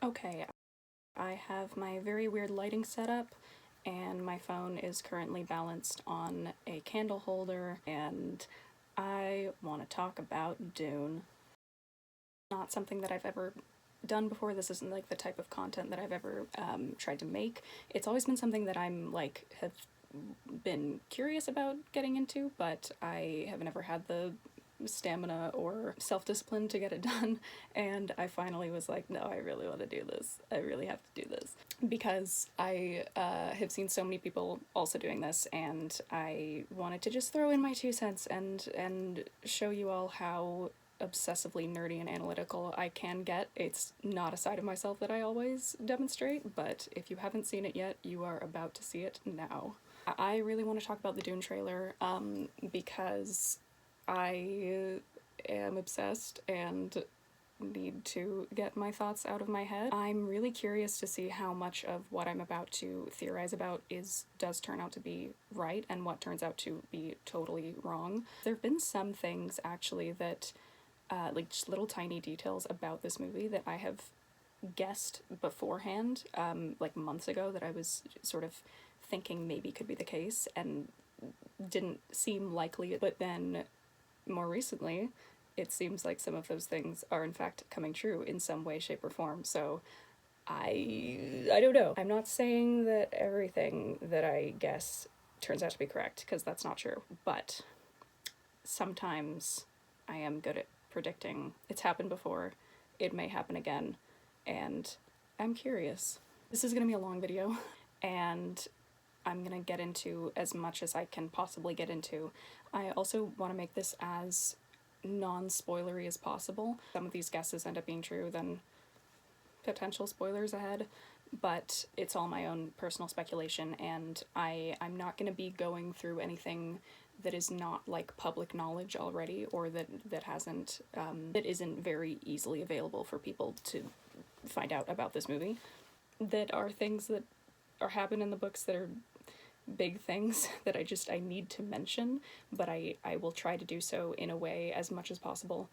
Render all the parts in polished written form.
Okay, I have my very weird lighting setup, and my phone is currently balanced on a candle holder, and I want to talk about Dune. Not something that I've ever done before. This isn't like the type of content that I've ever tried to make. It's always been something that I'm like have been curious about getting into, but I have never had the stamina or self-discipline to get it done, and I finally was like, no, I really want to do this. I really have to do this because I have seen so many people also doing this, and I wanted to just throw in my 2 cents and show you all how obsessively nerdy and analytical I can get. It's not a side of myself that I always demonstrate, but if you haven't seen it yet, you are about to see it now. I really want to talk about the Dune trailer because I am obsessed and need to get my thoughts out of my head. I'm really curious to see how much of what I'm about to theorize about does turn out to be right and what turns out to be totally wrong. There have been some things actually that like just little tiny details about this movie that I have guessed beforehand, like months ago, that I was sort of thinking maybe could be the case and didn't seem likely, but then more recently it seems like some of those things are in fact coming true in some way, shape, or form. So I don't know. I'm not saying that everything that I guess turns out to be correct, because that's not true, but sometimes I am good at predicting. It's happened before, it may happen again, and I'm curious. This is gonna be a long video, and I'm gonna get into as much as I can possibly get into. I also want to make this as non-spoilery as possible. Some of these guesses end up being true, then potential spoilers ahead, but it's all my own personal speculation, and I'm not going to be going through anything that is not like public knowledge already, or that hasn't that isn't very easily available for people to find out about this movie, that are things that are happen in the books that are big things that I need to mention, but I will try to do so in a way as much as possible.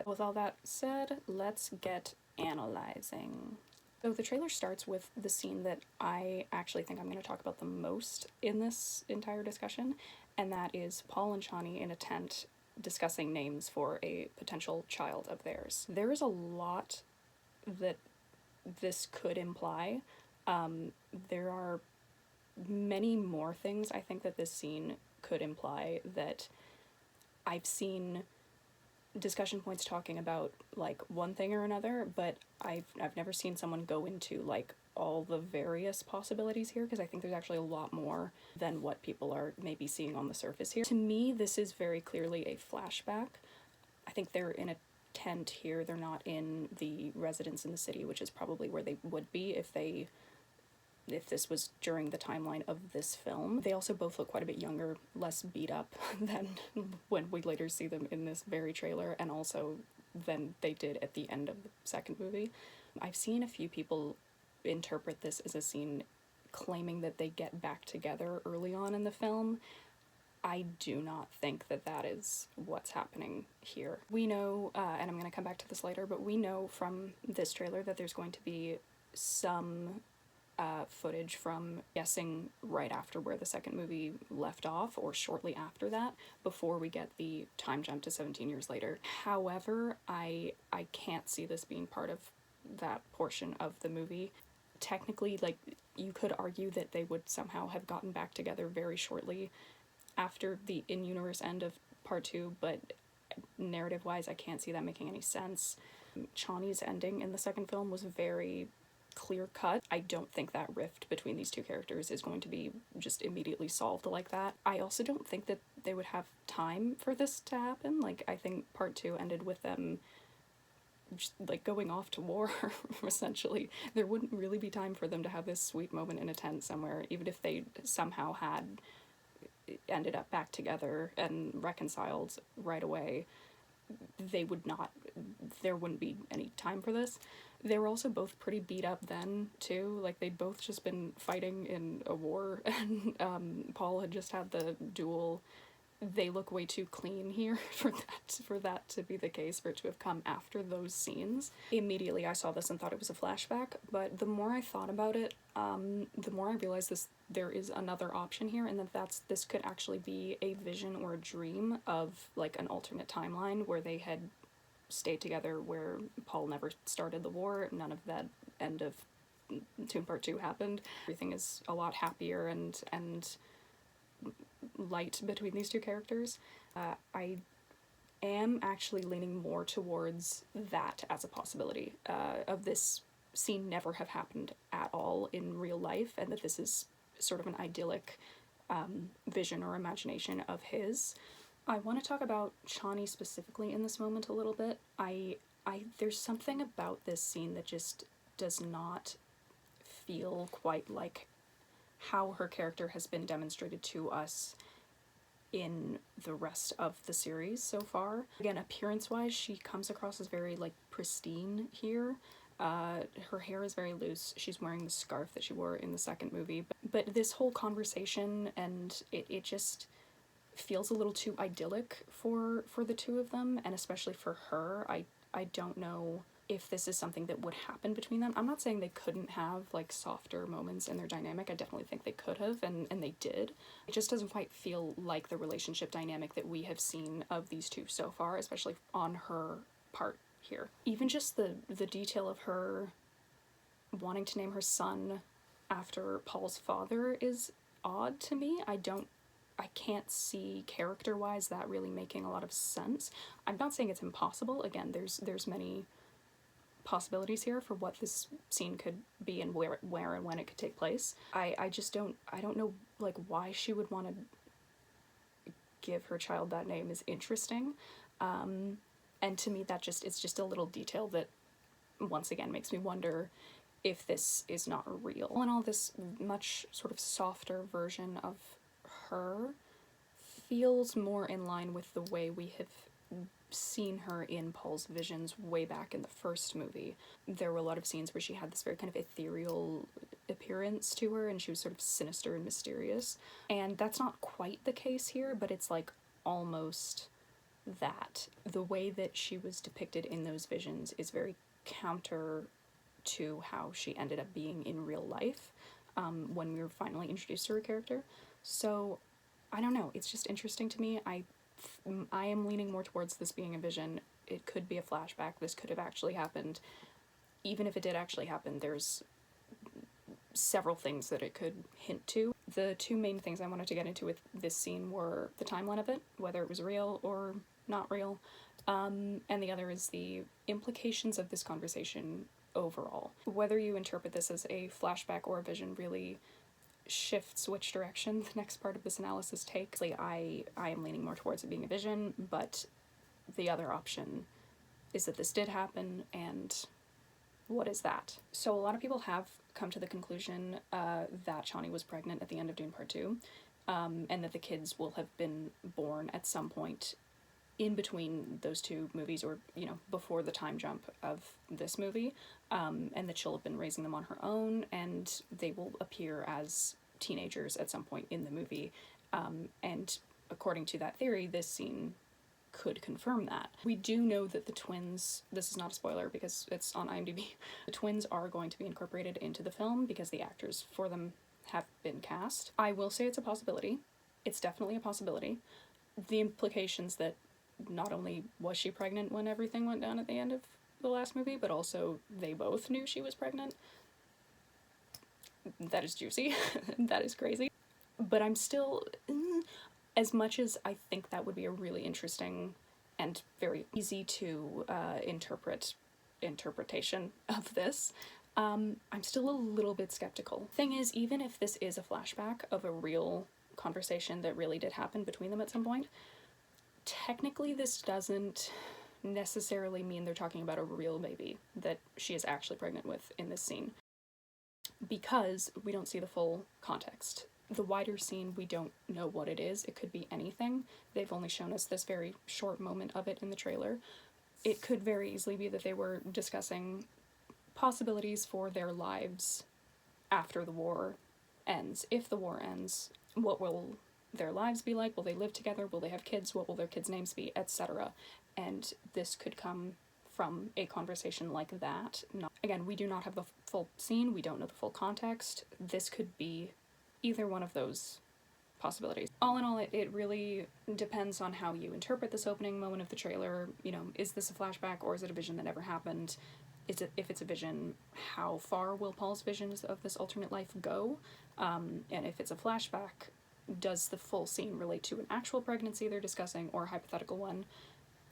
With all that said, let's get analyzing. So the trailer starts with the scene that I actually think I'm going to talk about the most in this entire discussion, and that is Paul and Chani in a tent discussing names for a potential child of theirs. There is a lot that this could imply. There are many more things I think that this scene could imply that I've seen discussion points talking about like one thing or another, but I've never seen someone go into like all the various possibilities here, because I think there's actually a lot more than what people are maybe seeing on the surface here. To me, this is very clearly a flashback. I think they're in a tent here. They're not in the residence in the city, which is probably where they would be if this was during the timeline of this film. They also both look quite a bit younger, less beat up than when we later see them in this very trailer, and also than they did at the end of the second movie. I've seen a few people interpret this as a scene claiming that they get back together early on in the film. I do not think that that is what's happening here. We know, and I'm going to come back to this later, but we know from this trailer that there's going to be some footage from guessing right after where the second movie left off, or shortly after that, before we get the time jump to 17 years later. However, I can't see this being part of that portion of the movie. Technically, like, you could argue that they would somehow have gotten back together very shortly after the in-universe end of part 2, but narrative-wise, I can't see that making any sense. Chani's ending in the second film was very clear cut. I don't think that rift between these two characters is going to be just immediately solved like that. I also don't think that they would have time for this to happen. Like, I think part 2 ended with them just like going off to war essentially. There wouldn't really be time for them to have this sweet moment in a tent somewhere, even if they somehow had ended up back together and reconciled right away. They would not, there wouldn't be any time for this. They were also both pretty beat up then, too. Like, they'd both just been fighting in a war, and Paul had just had the duel they look way too clean here for that to be the case, for it to have come after those scenes. Immediately I saw this and thought it was a flashback, but the more I thought about it, the more I realized there is another option here, and this could actually be a vision or a dream of like an alternate timeline where they had stayed together, where Paul never started the war, none of that end of Dune Part 2 happened. Everything is a lot happier and light between these two characters. I am actually leaning more towards that as a possibility, of this scene never have happened at all in real life, and that this is sort of an idyllic vision or imagination of his. I want to talk about Chani specifically in this moment a little bit. There's something about this scene that just does not feel quite like how her character has been demonstrated to us in the rest of the series so far. Again, appearance-wise, she comes across as very, like, pristine here. Her hair is very loose. She's wearing the scarf that she wore in the second movie. But this whole conversation, and it just feels a little too idyllic for the two of them, and especially for her. I don't know if this is something that would happen between them. I'm not saying they couldn't have, like, softer moments in their dynamic. I definitely think they could have, and they did. It just doesn't quite feel like the relationship dynamic that we have seen of these two so far, especially on her part here. Even just the detail of her wanting to name her son after Paul's father is odd to me. I can't see character-wise that really making a lot of sense. I'm not saying it's impossible. Again, there's many possibilities here for what this scene could be and where and when it could take place. I don't know, like, why she would want to give her child that name is interesting. And to me it's just a little detail that once again makes me wonder if this is not real. And all this much sort of softer version of her feels more in line with the way we have seen her in Paul's visions way back in the first movie. There were a lot of scenes where she had this very kind of ethereal appearance to her, and she was sort of sinister and mysterious. And that's not quite the case here, but it's like almost that. The way that she was depicted in those visions is very counter to how she ended up being in real life, when we were finally introduced to her character. So I don't know, it's just interesting to me. I am leaning more towards this being a vision. It could be a flashback. This could have actually happened. Even if it did actually happen, there's several things that it could hint to. The two main things I wanted to get into with this scene were the timeline of it, whether it was real or not real, and the other is the implications of this conversation overall. Whether you interpret this as a flashback or a vision really shifts which direction the next part of this analysis takes. I am leaning more towards it being a vision, but the other option is that this did happen, and what is that? So a lot of people have come to the conclusion that Chani was pregnant at the end of Dune Part 2, and that the kids will have been born at some point in between those two movies, or, you know, before the time jump of this movie, and that she'll have been raising them on her own, and they will appear as teenagers at some point in the movie, and according to that theory, this scene could confirm that. We do know that the twins, this is not a spoiler because it's on IMDb, the twins are going to be incorporated into the film because the actors for them have been cast. I will say it's a possibility. It's definitely a possibility. The implications that not only was she pregnant when everything went down at the end of the last movie, but also they both knew she was pregnant. That is juicy. That is crazy. But I'm still, as much as I think that would be a really interesting and very easy to interpretation of this, I'm still a little bit skeptical. Thing is, even if this is a flashback of a real conversation that really did happen between them at some point, technically this doesn't necessarily mean they're talking about a real baby that she is actually pregnant with in this scene, because we don't see the full context. The wider scene, we don't know what it is. It could be anything. They've only shown us this very short moment of it in the trailer. It could very easily be that they were discussing possibilities for their lives after the war ends. If the war ends, what will their lives be like? Will they live together? Will they have kids? What will their kids' names be? Etc. And this could come from a conversation like that. Again, we do not have the full scene. We don't know the full context. This could be either one of those possibilities. All in all, it really depends on how you interpret this opening moment of the trailer. You know, is this a flashback or is it a vision that never happened? If it's a vision, how far will Paul's visions of this alternate life go? And if it's a flashback, does the full scene relate to an actual pregnancy they're discussing or a hypothetical one?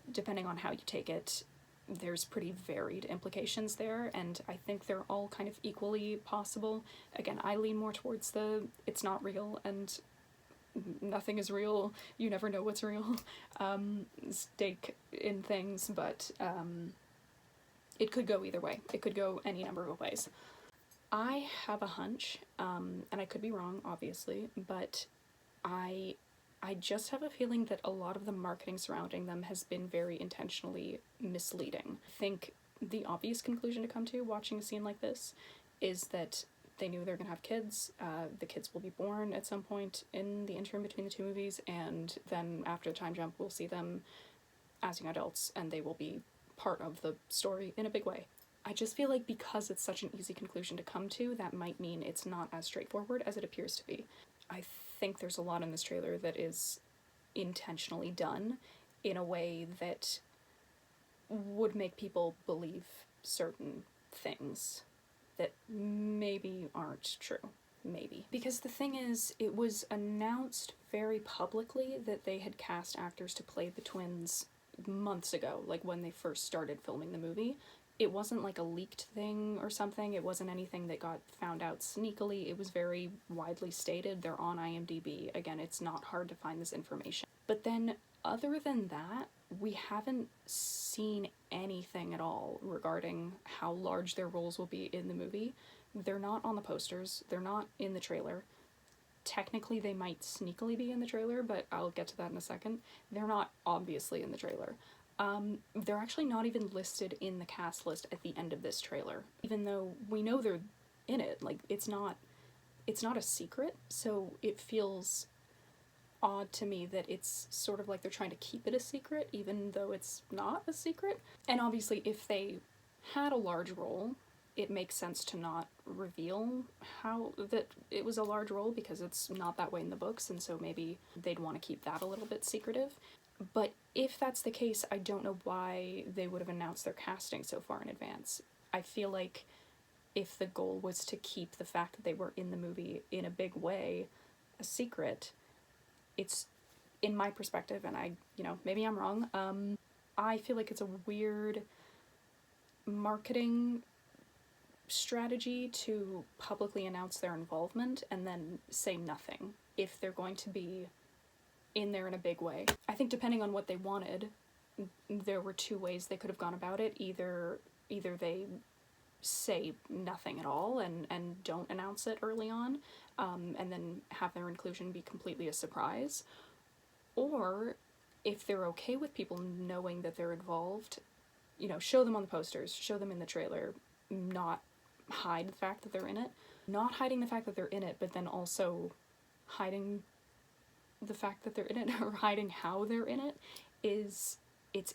Depending on how you take it, there's pretty varied implications there, and I think they're all kind of equally possible. Again, I lean more towards the it's not real and nothing is real, you never know what's real stake in things, but it could go either way. It could go any number of ways. I have a hunch, and I could be wrong, obviously, but I just have a feeling that a lot of the marketing surrounding them has been very intentionally misleading. I think the obvious conclusion to come to watching a scene like this is that they knew they're gonna have kids, the kids will be born at some point in the interim between the two movies, and then after the time jump we'll see them as young adults and they will be part of the story in a big way. I just feel like because it's such an easy conclusion to come to, that might mean it's not as straightforward as it appears to be. I think there's a lot in this trailer that is intentionally done in a way that would make people believe certain things that maybe aren't true. Maybe. Because the thing is, it was announced very publicly that they had cast actors to play the twins months ago, like when they first started filming the movie. It wasn't like a leaked thing or something. It wasn't anything that got found out sneakily. It was very widely stated. They're on IMDb. Again, it's not hard to find this information. But then, other than that, we haven't seen anything at all regarding how large their roles will be in the movie. They're not on the posters. They're not in the trailer. Technically, they might sneakily be in the trailer, but I'll get to that in a second. They're not obviously in the trailer. They're actually not even listed in the cast list at the end of this trailer, even though we know they're in it. Like, it's not a secret, so it feels odd to me that it's sort of like they're trying to keep it a secret, even though it's not a secret. And obviously, if they had a large role, it makes sense to not reveal how that it was a large role, because it's not that way in the books, and so maybe they'd want to keep that a little bit secretive. But if that's the case, I don't know why they would have announced their casting so far in advance. I feel like if the goal was to keep the fact that they were in the movie in a big way a secret, it's, in my perspective, and maybe I'm wrong, I feel like it's a weird marketing strategy to publicly announce their involvement and then say nothing if they're going to be in there in a big way. I think depending on what they wanted, there were two ways they could have gone about it. Either they say nothing at all and don't announce it early on, and then have their inclusion be completely a surprise, or if they're okay with people knowing that they're involved, show them on the posters, show them in the trailer, not hide the fact that they're in it. Not hiding the fact that they're in it, but then also hiding the fact that they're in it, or hiding how they're in it, it's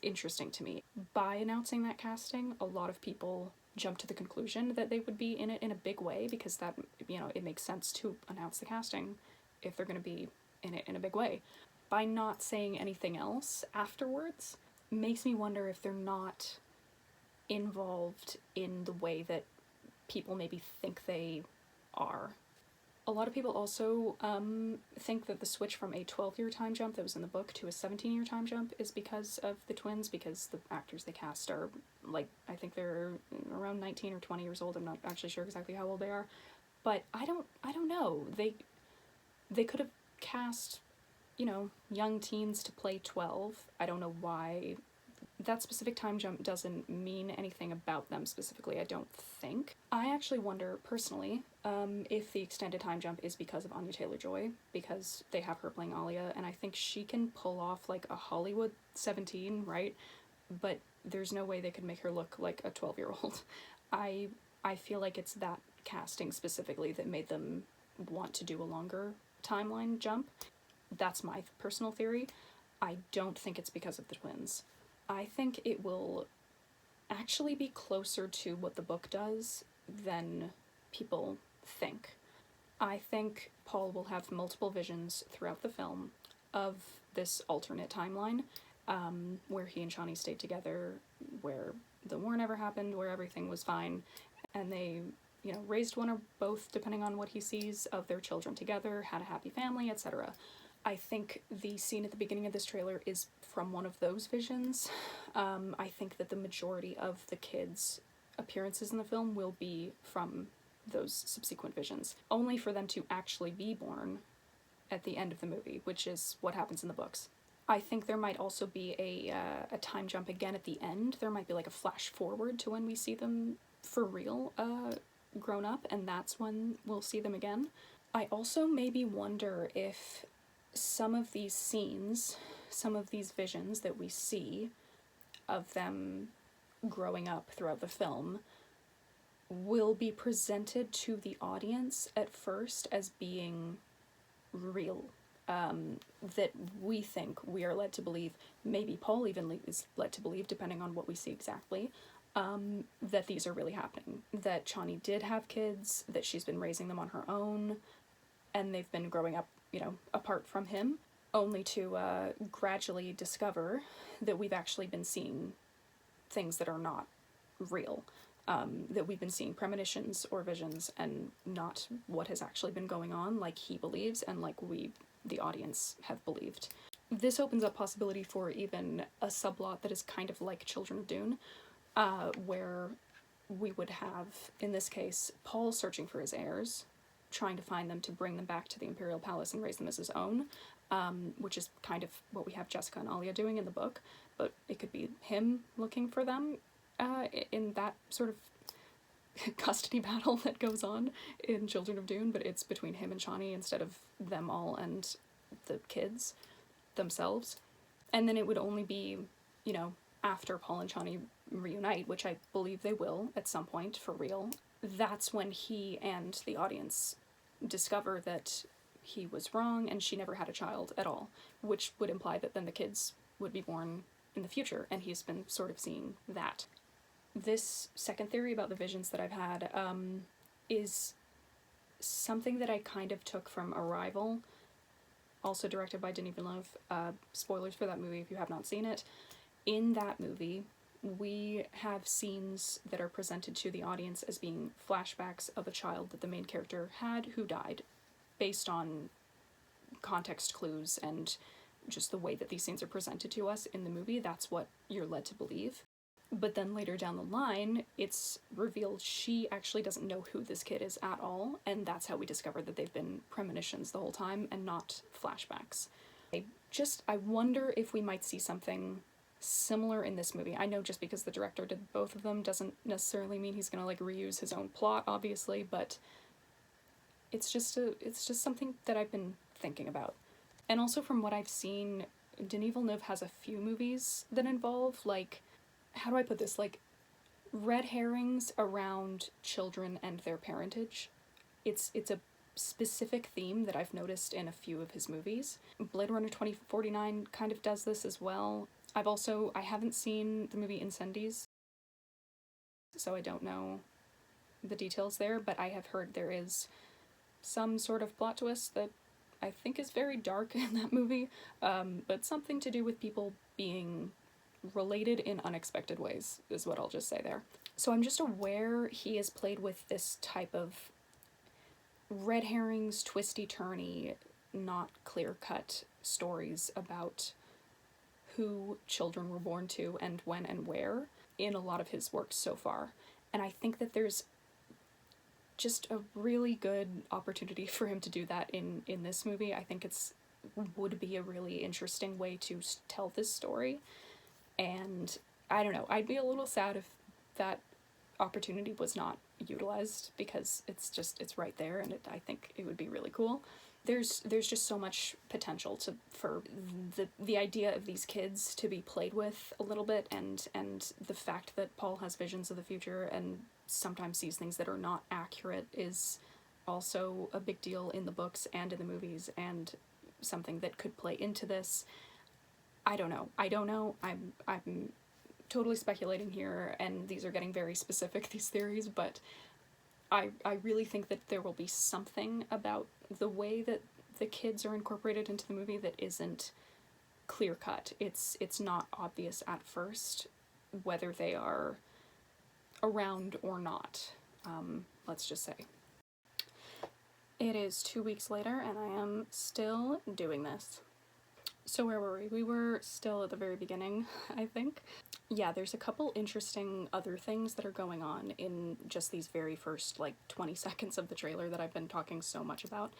interesting to me. By announcing that casting, a lot of people jump to the conclusion that they would be in it in a big way, because that, it makes sense to announce the casting if they're going to be in it in a big way. By not saying anything else afterwards, makes me wonder if they're not involved in the way that people maybe think they are. A lot of people also think that the switch from a 12-year time jump that was in the book to a 17-year time jump is because of the twins, because the actors they cast are, like, I think they're around 19 or 20 years old. I'm not actually sure exactly how old they are, but I don't know. They could have cast, young teens to play 12. I don't know why that specific time jump doesn't mean anything about them specifically, I don't think. I actually wonder, personally, if the extended time jump is because of Anya Taylor-Joy, because they have her playing Alia, and I think she can pull off, like, a Hollywood 17, right? But there's no way they could make her look like a 12-year-old. I feel like it's that casting specifically that made them want to do a longer timeline jump. That's my personal theory. I don't think it's because of the twins. I think it will actually be closer to what the book does than people think. I think Paul will have multiple visions throughout the film of this alternate timeline, where he and Chani stayed together, where the war never happened, where everything was fine, and they, raised one or both, depending on what he sees, of their children together, had a happy family, etc. I think the scene at the beginning of this trailer is from one of those visions. I think that the majority of the kids' appearances in the film will be from those subsequent visions, only for them to actually be born at the end of the movie, which is what happens in the books. I think there might also be a time jump again at the end. There might be like a flash forward to when we see them for real, grown up, and that's when we'll see them again. I also maybe wonder if some of these scenes, some of these visions that we see of them growing up throughout the film will be presented to the audience at first as being real. That we think, we are led to believe, maybe Paul even is led to believe, depending on what we see exactly, that these are really happening. That Chani did have kids, that she's been raising them on her own, and they've been growing up, apart from him, only to gradually discover that we've actually been seeing things that are not real. That we've been seeing premonitions or visions and not what has actually been going on, like he believes and like we, the audience, have believed. This opens up possibility for even a subplot that is kind of like Children of Dune, where we would have, in this case, Paul searching for his heirs, trying to find them to bring them back to the Imperial Palace and raise them as his own, which is kind of what we have Jessica and Alia doing in the book, but it could be him looking for them in that sort of custody battle that goes on in Children of Dune, but it's between him and Chani instead of them all and the kids themselves. And then it would only be, after Paul and Chani reunite, which I believe they will at some point, for real, that's when he and the audience discover that he was wrong and she never had a child at all, which would imply that then the kids would be born in the future, and he's been sort of seeing that. This second theory about the visions that I've had is something that I kind of took from Arrival, also directed by Denis Villeneuve. Spoilers for that movie if you have not seen it. In that movie, we have scenes that are presented to the audience as being flashbacks of a child that the main character had who died, based on context clues and just the way that these scenes are presented to us in the movie. That's what you're led to believe. But then later down the line, it's revealed she actually doesn't know who this kid is at all, and that's how we discover that they've been premonitions the whole time and not flashbacks. I wonder if we might see something similar in this movie. I know just because the director did both of them doesn't necessarily mean he's gonna reuse his own plot, obviously, but it's just something that I've been thinking about. And also from what I've seen, Denis Villeneuve has a few movies that involve, how do I put this, red herrings around children and their parentage. It's a specific theme that I've noticed in a few of his movies. Blade Runner 2049 kind of does this as well. I haven't seen the movie Incendies, so I don't know the details there, but I have heard there is some sort of plot twist that I think is very dark in that movie, but something to do with people being related in unexpected ways is what I'll just say there. So I'm just aware he has played with this type of red herrings, twisty-turny, not clear-cut stories about who children were born to and when and where in a lot of his works so far. And I think that there's just a really good opportunity for him to do that in this movie. I think would be a really interesting way to tell this story. And I don't know, I'd be a little sad if that opportunity was not utilized, because it's right there, and I think it would be really cool. There's just so much potential for the idea of these kids to be played with a little bit, and the fact that Paul has visions of the future and sometimes sees things that are not accurate is also a big deal in the books and in the movies, and something that could play into this. I don't know. I'm totally speculating here, and these are getting very specific, these theories, but I really think that there will be something about the way that the kids are incorporated into the movie that isn't clear-cut. It's not obvious at first whether they are around or not, let's just say. It is 2 weeks later, and I am still doing this. So where were we? We were still at the very beginning, I think. Yeah, there's a couple interesting other things that are going on in just these very first, 20 seconds of the trailer that I've been talking so much about.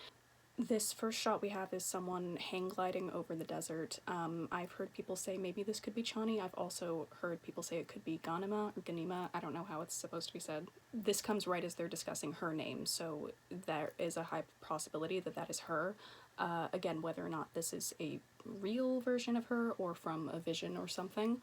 This first shot we have is someone hang gliding over the desert. I've heard people say maybe this could be Chani. I've also heard people say it could be Ganima or Ganima. I don't know how it's supposed to be said. This comes right as they're discussing her name, so there is a high possibility that that is her. Again, whether or not this is a real version of her or from a vision or something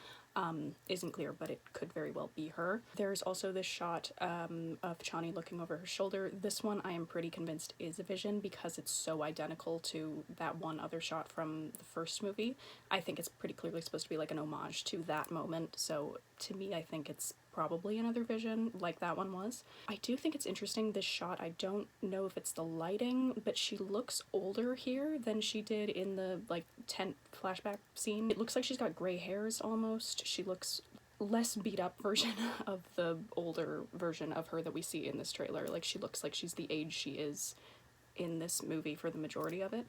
isn't clear, but it could very well be her. There's also this shot of Chani looking over her shoulder. This one I am pretty convinced is a vision because it's so identical to that one other shot from the first movie. I think it's pretty clearly supposed to be like an homage to that moment, so to me I think it's probably another vision like that one was. I do think it's interesting, this shot. I don't know if it's the lighting, but she looks older here than she did in the tent flashback scene. It looks like she's got gray hairs almost. She looks less beat up version of the older version of her that we see in this trailer. She looks like she's the age she is in this movie for the majority of it.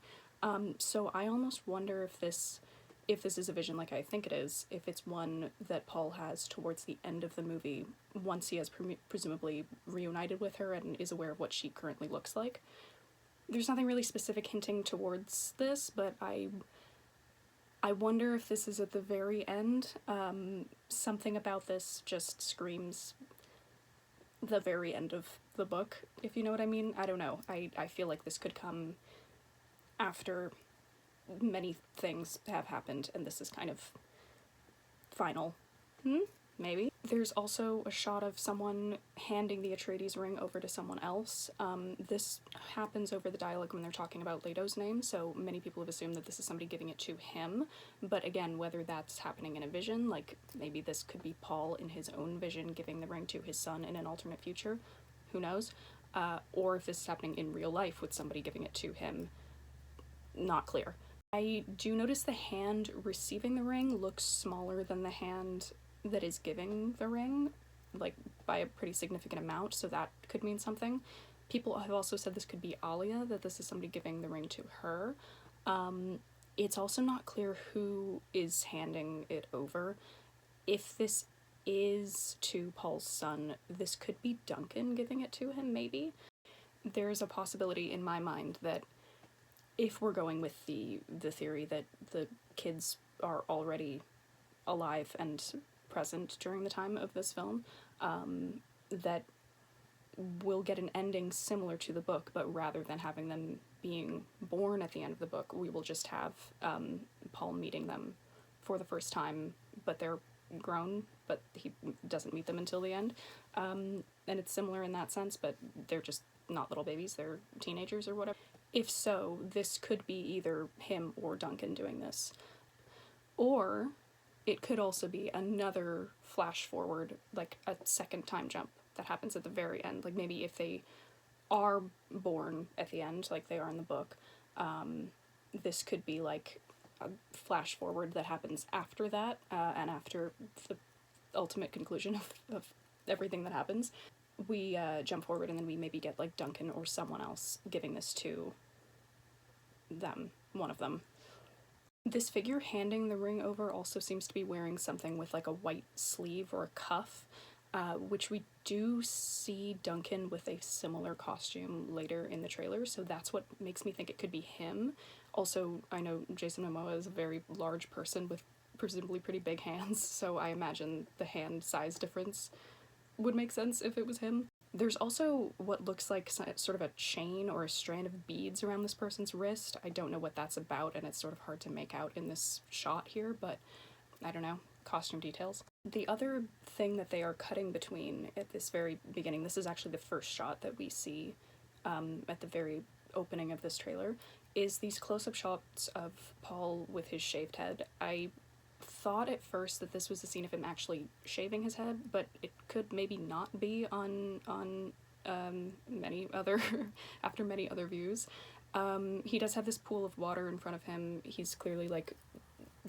So I almost wonder if this is a vision like I think it is, if it's one that Paul has towards the end of the movie, once he has presumably reunited with her and is aware of what she currently looks like. There's nothing really specific hinting towards this, but I wonder if this is at the very end. Something about this just screams the very end of the book, if you know what I mean. I don't know. I feel like this could come after many things have happened, and this is kind of final. Maybe. There's also a shot of someone handing the Atreides ring over to someone else. This happens over the dialogue when they're talking about Leto's name, so many people have assumed that this is somebody giving it to him, but again, whether that's happening in a vision, maybe this could be Paul in his own vision giving the ring to his son in an alternate future, who knows, or if this is happening in real life with somebody giving it to him, not clear. I do notice the hand receiving the ring looks smaller than the hand that is giving the ring, by a pretty significant amount, so that could mean something. People have also said this could be Alia, that this is somebody giving the ring to her. It's also not clear who is handing it over. If this is to Paul's son, this could be Duncan giving it to him, maybe. There's a possibility in my mind that if we're going with the theory that the kids are already alive and present during the time of this film, that we'll get an ending similar to the book, but rather than having them being born at the end of the book, we will just have Paul meeting them for the first time, but they're grown, but he doesn't meet them until the end. And it's similar in that sense, but they're just not little babies, they're teenagers or whatever. If so, this could be either him or Duncan doing this. Or it could also be another flash forward, a second time jump that happens at the very end. Maybe if they are born at the end, like they are in the book, this could be a flash forward that happens after that, and after the ultimate conclusion of everything that happens. We jump forward and then we maybe get Duncan or someone else giving this to them, one of them. This figure handing the ring over also seems to be wearing something with a white sleeve or a cuff, which we do see Duncan with a similar costume later in the trailer, so that's what makes me think it could be him. Also, I know Jason Momoa is a very large person with presumably pretty big hands, so I imagine the hand size difference would make sense if it was him. There's also what looks like sort of a chain or a strand of beads around this person's wrist. I don't know what that's about, and it's sort of hard to make out in this shot here, but I don't know, costume details. The other thing that they are cutting between at this very beginning, this is actually the first shot that we see at the very opening of this trailer, is these close-up shots of Paul with his shaved head. I thought at first that this was a scene of him actually shaving his head, but it could maybe not be on many other after many other views. He does have this pool of water in front of him. He's clearly like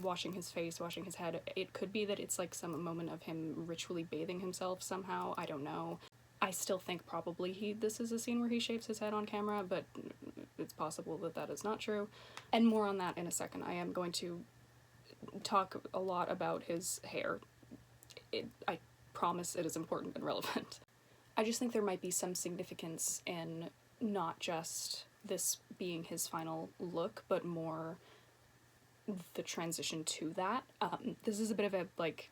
washing his face, washing his head. It could be that it's like some moment of him ritually bathing himself somehow. I don't know. I still think probably this is a scene where he shaves his head on camera, but it's possible that that is not true. And more on that in a second. I am going to talk a lot about his hair. I promise it is important and relevant. I just think there might be some significance in not just this being his final look, but more the transition to that. This is a bit of a, like,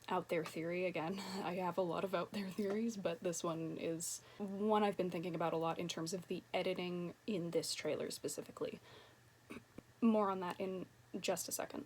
out there theory again. I have a lot of out there theories, but this one is one I've been thinking about a lot in terms of the editing in this trailer specifically. More on that in just a second.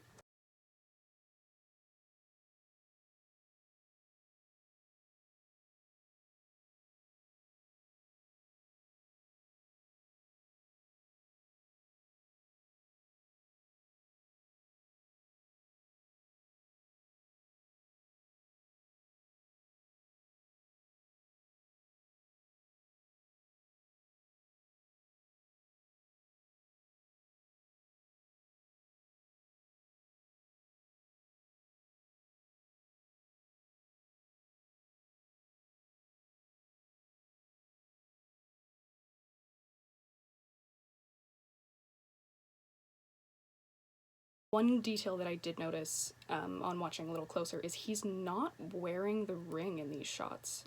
One detail that I did notice on watching a little closer is he's not wearing the ring in these shots.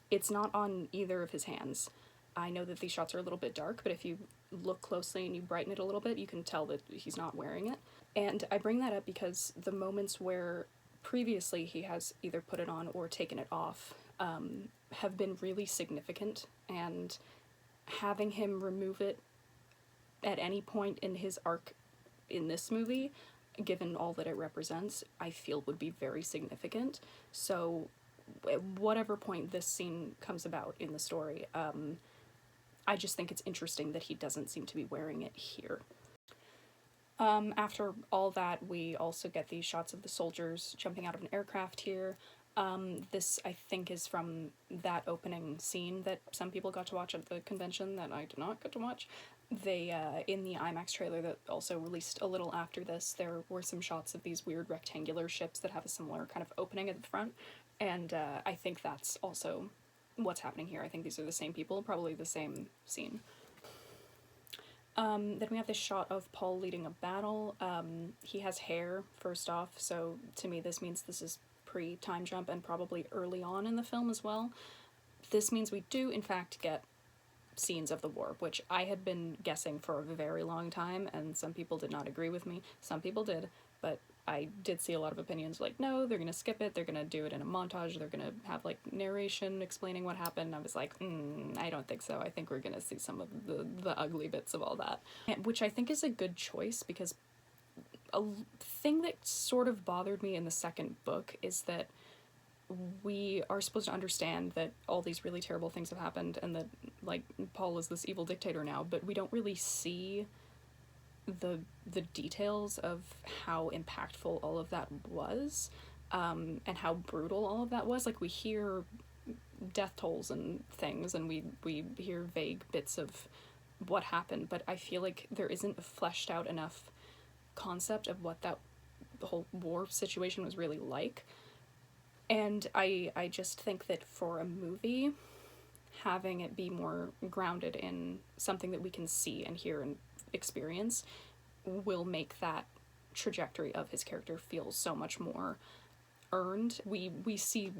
It's not on either of his hands. I know that these shots are a little bit dark, but if you look closely and you brighten it a little bit, you can tell that he's not wearing it. And I bring that up because the moments where previously he has either put it on or taken it off have been really significant, and having him remove it at any point in his arc in this movie, given all that it represents, I feel would be very significant. So at whatever point this scene comes about in the story, I just think it's interesting that he doesn't seem to be wearing it here. After all that, we also get these shots of the soldiers jumping out of an aircraft here. This, I think, is from that opening scene that some people got to watch at the convention that I did not get to watch. They, in the IMAX trailer that also released a little after this, there were some shots of these weird rectangular ships that have a similar kind of opening at the front, and I think that's also what's happening here. I think these are the same people, probably the same scene. Then we have this shot of Paul leading a battle. He has hair, first off, so to me this means this is pre-time jump and probably early on in the film as well. This means we do, in fact, get scenes of the war, which I had been guessing for a very long time, and some people did not agree with me. Some people did, but I did see a lot of opinions like, no, they're gonna skip it, they're gonna do it in a montage, they're gonna have, like, narration explaining what happened. I was like, I don't think so. I think we're gonna see some of the ugly bits of all that. Which I think is a good choice, because a thing that sort of bothered me in the second book is that we are supposed to understand that all these really terrible things have happened and that, like, Paul is this evil dictator now, but we don't really see the details of how impactful all of that was, and how brutal all of that was. Like, we hear death tolls and things, and we hear vague bits of what happened, but I feel like there isn't a fleshed out enough concept of what that whole war situation was really like. And I just think that for a movie, having it be more grounded in something that we can see and hear and experience will make that trajectory of his character feel so much more earned. We see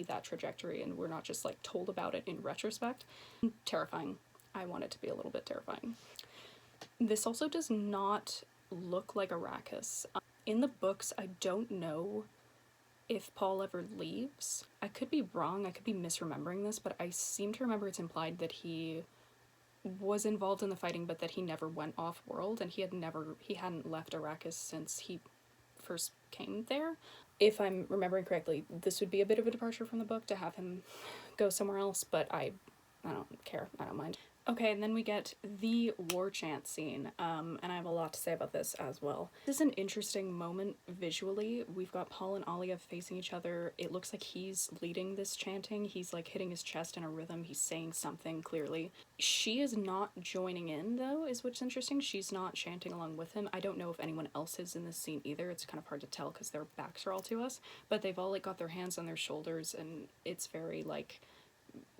that trajectory, and we're not just, like, told about it in retrospect. Terrifying. I want it to be a little bit terrifying. This also does not look like Arrakis. In the books, I don't know if Paul ever leaves. I could be wrong, I could be misremembering this, but I seem to remember it's implied that he was involved in the fighting, but that he never went off-world, and he hadn't left Arrakis since he first came there. If I'm remembering correctly, this would be a bit of a departure from the book to have him go somewhere else, but I don't care, I don't mind. Okay, and then we get the war chant scene, and I have a lot to say about this as well. This is an interesting moment visually. We've got Paul and Alia facing each other. It looks like he's leading this chanting. He's like hitting his chest in a rhythm. He's saying something clearly. She is not joining in though, is what's interesting. She's not chanting along with him. I don't know if anyone else is in this scene either. It's kind of hard to tell because their backs are all to us, but they've all like got their hands on their shoulders, and it's very like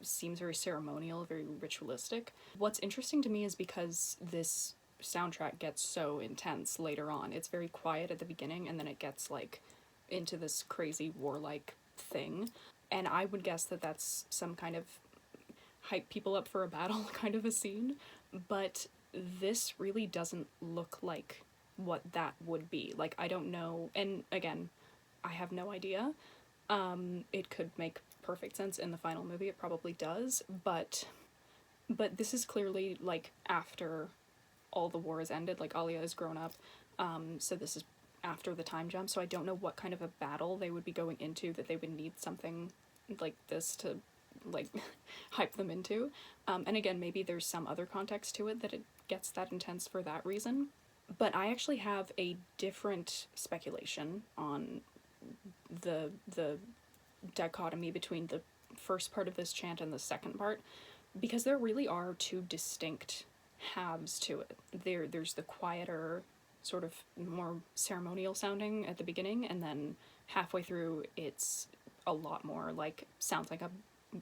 seems very ceremonial, very ritualistic. What's interesting to me is because this soundtrack gets so intense later on. It's very quiet at the beginning and then it gets like into this crazy warlike thing. And I would guess that that's some kind of hype people up for a battle kind of a scene, but this really doesn't look like what that would be. Like, I don't know, and again, I have no idea. It could make perfect sense in the final movie. It probably does, but this is clearly like after all the war has ended. Like Alia has grown up, so this is after the time jump. So I don't know what kind of a battle they would be going into that they would need something like this to like hype them into. And again, maybe there's some other context to it that it gets that intense for that reason. But I actually have a different speculation on the dichotomy between the first part of this chant and the second part, because there really are two distinct halves to it. There's the quieter, sort of more ceremonial sounding at the beginning, and then halfway through it's a lot more like sounds like a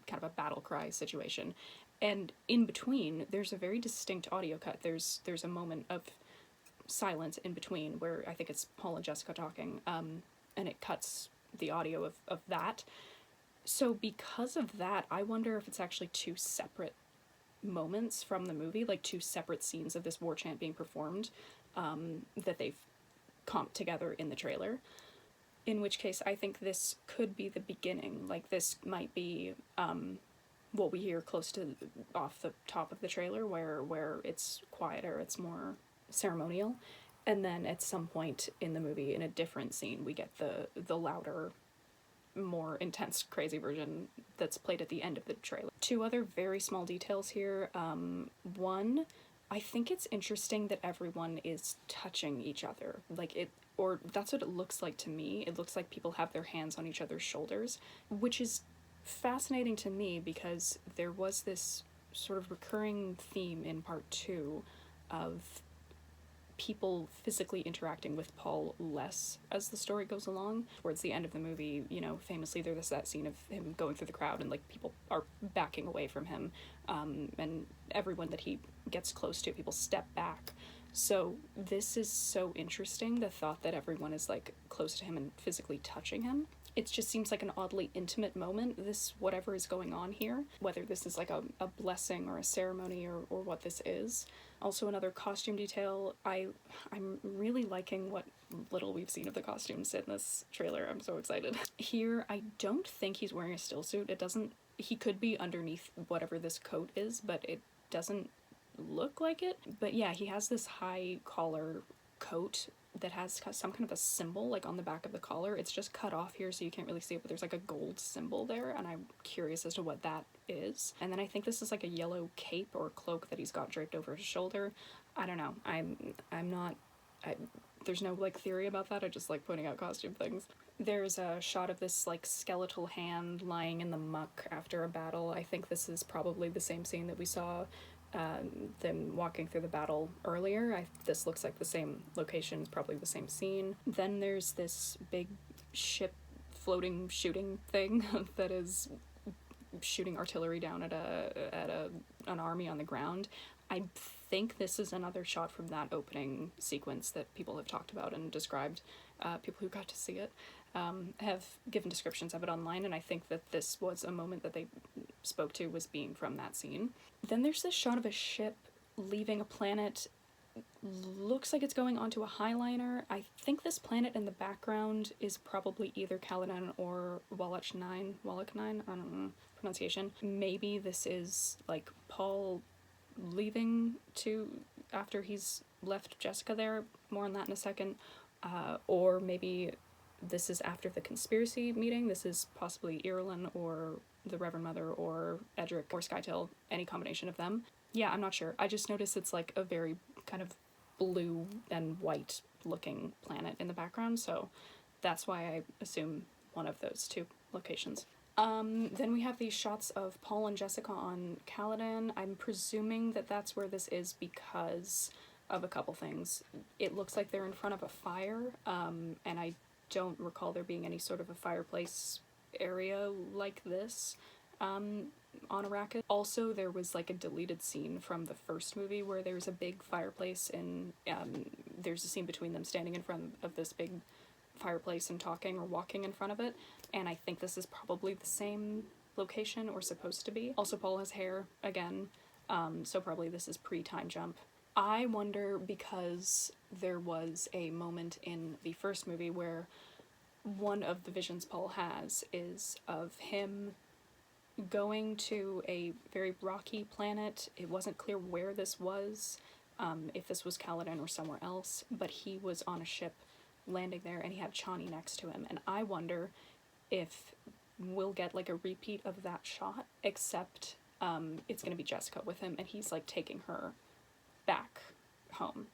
kind of a battle cry situation. And in between there's a very distinct audio cut. There's a moment of silence in between where I think it's Paul and Jessica talking, and it cuts the audio of that. So because of that, I wonder if it's actually two separate moments from the movie, like two separate scenes of this war chant being performed, that they've comped together in the trailer. In which case, I think this could be the beginning. Like, this might be what we hear close to off the top of the trailer, where it's quieter, it's more ceremonial, and then at some point in the movie, in a different scene, we get the louder, more intense, crazy version that's played at the end of the trailer. Two other very small details here. One, I think it's interesting that everyone is touching each other. Like, it, or that's what it looks like to me. It looks like people have their hands on each other's shoulders, which is fascinating to me because there was this sort of recurring theme in part 2 of people physically interacting with Paul less as the story goes along. Towards the end of the movie, you know, famously there's that scene of him going through the crowd and like people are backing away from him, and everyone that he gets close to, people step back. So this is so interesting, the thought that everyone is like close to him and physically touching him. It just seems like an oddly intimate moment, this whatever is going on here, whether this is like a blessing or a ceremony or what this is. Also, another costume detail, I'm really liking what little we've seen of the costumes in this trailer. I'm so excited. Here, I don't think he's wearing a still suit. It doesn't, he could be underneath whatever this coat is, but it doesn't look like it. But yeah, he has this high collar coat that has some kind of a symbol like on the back of the collar. It's just cut off here so you can't really see it, but there's like a gold symbol there, and I'm curious as to what that is. And then I think this is like a yellow cape or cloak that he's got draped over his shoulder. I don't know. I'm not, there's no like theory about that. I just like pointing out costume things. There's a shot of this like skeletal hand lying in the muck after a battle. I think this is probably the same scene that we saw them walking through the battle earlier. This looks like the same location, probably the same scene. Then there's this big ship floating shooting thing that is shooting artillery down at an army on the ground. I think this is another shot from that opening sequence that people have talked about and described. People who got to see it have given descriptions of it online, and I think that this was a moment that they spoke to was being from that scene. Then there's this shot of a ship leaving a planet. Looks like it's going onto a highliner. I think this planet in the background is probably either Caladan or Wallach 9, I don't know pronunciation. Maybe this is like Paul leaving to after he's left Jessica there. More on that in a second. Or maybe this is after the conspiracy meeting. This is possibly Irulan or the Reverend Mother or Edric or Skytail, any combination of them. Yeah, I'm not sure. I just noticed it's like a very kind of blue and white looking planet in the background, so that's why I assume one of those two locations. Then we have these shots of Paul and Jessica on Caladan. I'm presuming that that's where this is because of a couple things. It looks like they're in front of a fire, and I don't recall there being any sort of a fireplace area like this on Arrakis. Also, there was like a deleted scene from the first movie where there's a big fireplace and there's a scene between them standing in front of this big fireplace and talking or walking in front of it, and I think this is probably the same location, or supposed to be. Also, Paul has hair again, so probably this is pre-time jump. I wonder, because there was a moment in the first movie where one of the visions Paul has is of him going to a very rocky planet. It wasn't clear where this was, if this was Caladan or somewhere else, but he was on a ship landing there and he had Chani next to him, and I wonder if we'll get like a repeat of that shot, except it's gonna be Jessica with him and he's like taking her back home.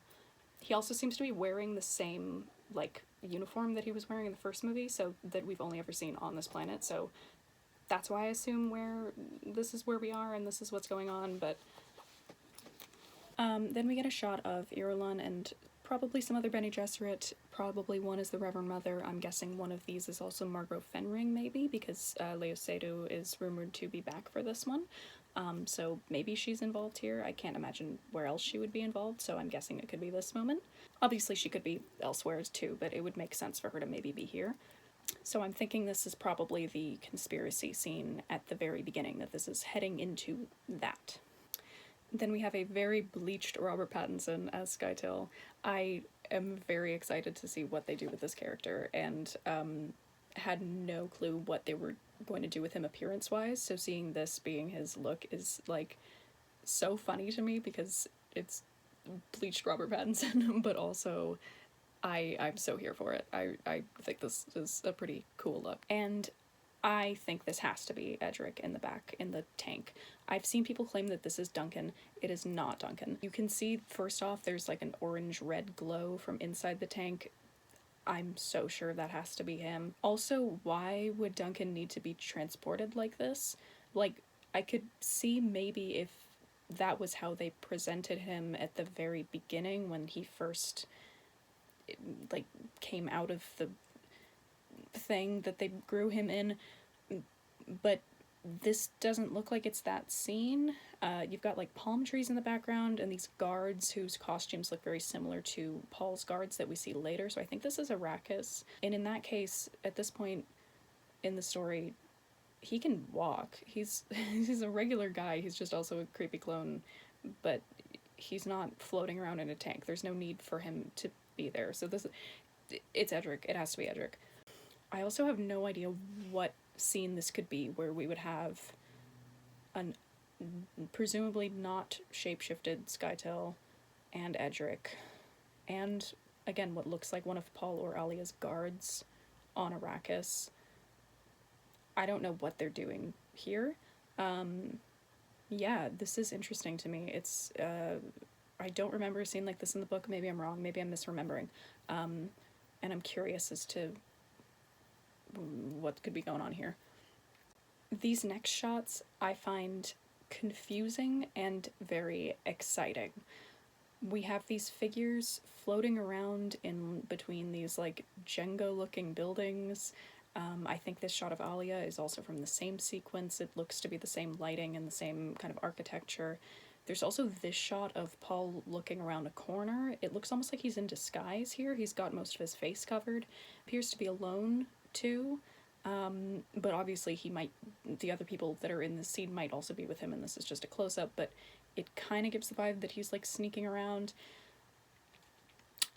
He also seems to be wearing the same like uniform that he was wearing in the first movie, so that we've only ever seen on this planet, so that's why I assume this is where we are and this is what's going on. But then we get a shot of Irulan and probably some other Bene Gesserit. Probably one is the Reverend Mother. I'm guessing one of these is also Margot Fenring, maybe, because Leo Seydoux is rumored to be back for this one. So maybe she's involved here. I can't imagine where else she would be involved, so I'm guessing it could be this moment. Obviously she could be elsewhere too, but it would make sense for her to maybe be here. So I'm thinking this is probably the conspiracy scene at the very beginning, that this is heading into that. Then we have a very bleached Robert Pattinson as Skytail. I am very excited to see what they do with this character, and had no clue what they were going to do with him appearance-wise, so seeing this being his look is like so funny to me because it's bleached Robert Pattinson, but also I'm so here for it. I think this is a pretty cool look. And I think this has to be Edric in the back, in the tank. I've seen people claim that this is Duncan. It is not Duncan. You can see, first off, there's like an orange-red glow from inside the tank. I'm so sure that has to be him. Also, why would Duncan need to be transported like this? Like, I could see maybe if that was how they presented him at the very beginning when he first, like, came out of the thing that they grew him in, but this doesn't look like it's that scene. You've got like palm trees in the background and these guards whose costumes look very similar to Paul's guards that we see later, so I think this is Arrakis. And in that case, at this point in the story, he can walk. He's a regular guy, he's just also a creepy clone, but he's not floating around in a tank. There's no need for him to be there. So it's Edric. It has to be Edric. I also have no idea what scene this could be where we would have an presumably not shapeshifted Skytail and Edric, and again what looks like one of Paul or Alia's guards on Arrakis. I don't know what they're doing here. Yeah, this is interesting to me. It's I don't remember a scene like this in the book. Maybe I'm wrong, maybe I'm misremembering, and I'm curious as to what could be going on here. These next shots I find confusing and very exciting. We have these figures floating around in between these like Jenga looking buildings. I think this shot of Alia is also from the same sequence. It looks to be the same lighting and the same kind of architecture. There's also this shot of Paul looking around a corner. It looks almost like he's in disguise here. He's got most of his face covered. Appears to be alone too, but obviously the other people that are in this scene might also be with him, and this is just a close-up, but it kind of gives the vibe that he's like sneaking around.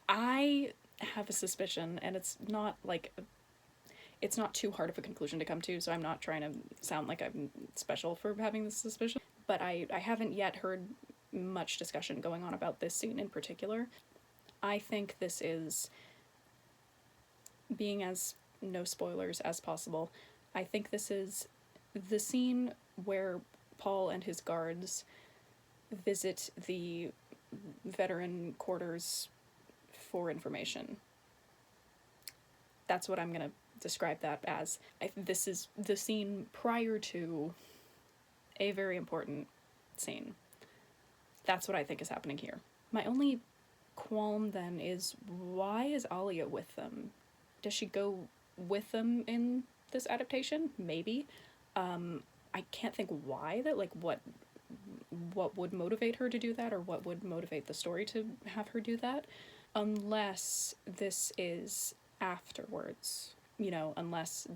I have a suspicion, and it's not too hard of a conclusion to come to, so I'm not trying to sound like I'm special for having this suspicion, but I haven't yet heard much discussion going on about this scene in particular. I think this is, being as no spoilers as possible, I think this is the scene where Paul and his guards visit the veteran quarters for information. That's what I'm gonna describe that as. This is the scene prior to a very important scene. That's what I think is happening here. My only qualm then is, why is Alia with them? Does she go with them in this adaptation? Maybe. I can't think why that, like, what would motivate her to do that, or what would motivate the story to have her do that, unless this is afterwards, unless,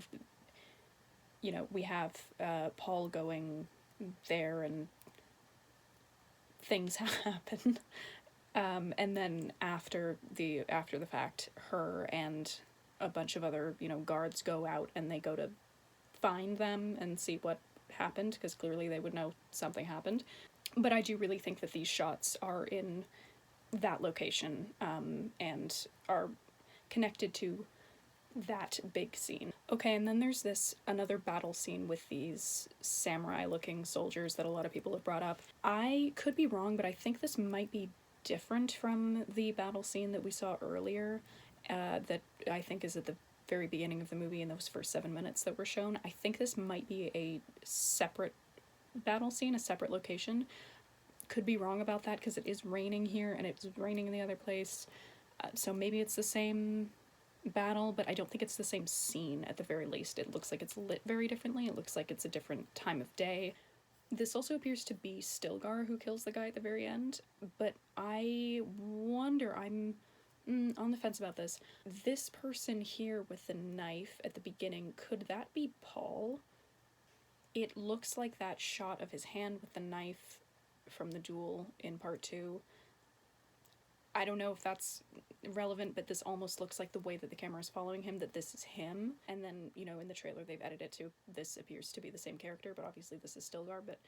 we have Paul going there and things happen. And then after the fact, her and a bunch of other, guards go out and they go to find them and see what happened, because clearly they would know something happened. But I do really think that these shots are in that location, and are connected to that big scene. Okay, and then there's another battle scene with these samurai-looking soldiers that a lot of people have brought up. I could be wrong, but I think this might be different from the battle scene that we saw earlier, that I think is at the very beginning of the movie in those first 7 minutes that were shown. I think this might be a separate battle scene, a separate location. Could be wrong about that, because it is raining here and it's raining in the other place. So maybe it's the same battle, but I don't think it's the same scene at the very least. It looks like it's lit very differently. It looks like it's a different time of day. This also appears to be Stilgar who kills the guy at the very end, but I wonder, I'm on the fence about this. This person here with the knife at the beginning, could that be Paul? It looks like that shot of his hand with the knife from the duel in part 2. I don't know if that's relevant, but this almost looks like the way that the camera is following him, that this is him. And then, in the trailer they've edited it to, this appears to be the same character, but obviously this is Stilgar, but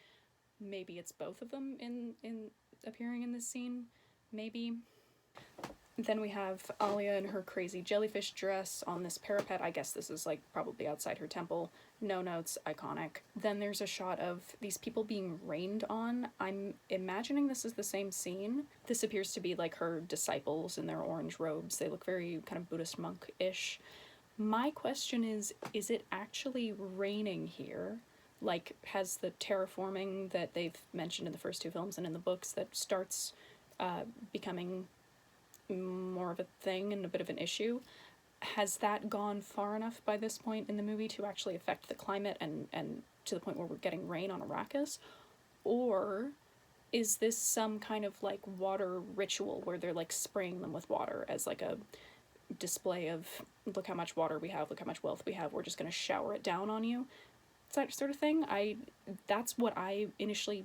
maybe it's both of them in appearing in this scene. Maybe. Then we have Alia in her crazy jellyfish dress on this parapet. I guess this is, like, probably outside her temple. No notes, iconic. Then there's a shot of these people being rained on. I'm imagining this is the same scene. This appears to be, like, her disciples in their orange robes. They look very kind of Buddhist monk-ish. My question is it actually raining here? Like, has the terraforming that they've mentioned in the first 2 films and in the books that starts becoming more of a thing and a bit of an issue, has that gone far enough by this point in the movie to actually affect the climate and to the point where we're getting rain on Arrakis? Or is this some kind of, like, water ritual where they're, like, spraying them with water as, like, a display of, look how much water we have, look how much wealth we have, we're just gonna shower it down on you? It's that sort of thing. That's what I initially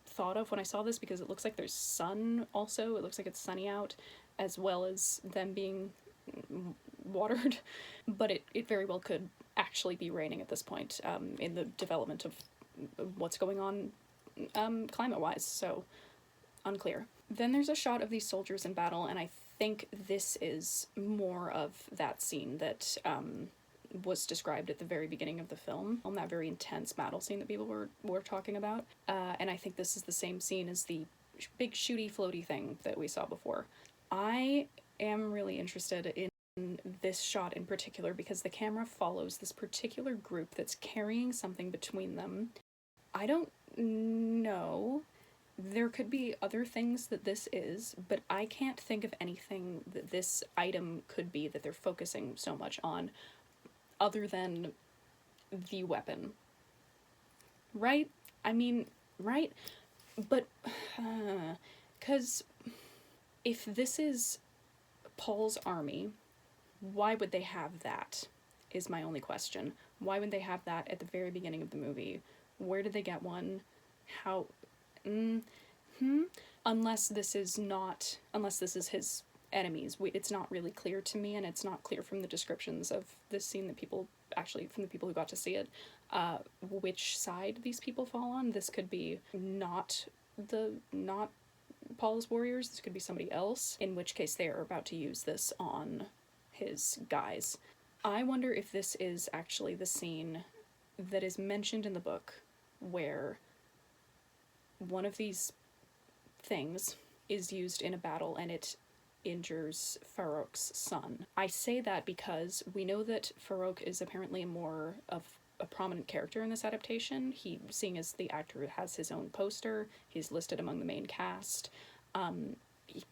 thought of when I saw this, because it looks like there's sun also. It looks like it's sunny out, as well as them being watered. But it very well could actually be raining at this point, in the development of what's going on climate-wise, so unclear. Then there's a shot of these soldiers in battle, and I think this is more of that scene that was described at the very beginning of the film, on that very intense battle scene that people were talking about. And I think this is the same scene as the big shooty floaty thing that we saw before. I am really interested in this shot in particular because the camera follows this particular group that's carrying something between them. I don't know. There could be other things that this is, but I can't think of anything that this item could be that they're focusing so much on other than the weapon. Right? I mean, right? But, 'cause if this is Paul's army, why would they have that, is my only question. Why would they have that at the very beginning of the movie? Where did they get one? How? Unless this is his enemies. It's not really clear to me, and it's not clear from the descriptions of this scene that from the people who got to see it, which side these people fall on. This could be not Paul's warriors, this could be somebody else, in which case they are about to use this on his guys. I wonder if this is actually the scene that is mentioned in the book where one of these things is used in a battle and it injures Farouk's son. I say that because we know that Farouk is apparently more of a prominent character in this adaptation. He, seeing as the actor has his own poster, he's listed among the main cast.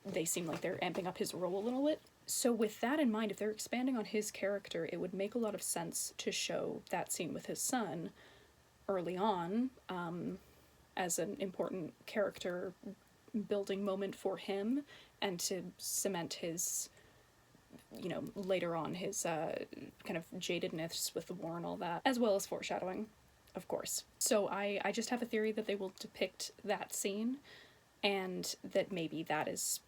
They seem like they're amping up his role a little bit. So with that in mind, if they're expanding on his character, it would make a lot of sense to show that scene with his son early on, as an important character building moment for him, and to cement his, you know, later on his kind of jadedness with the war and all that, as well as foreshadowing, of course. So I just have a theory that they will depict that scene, and that maybe that is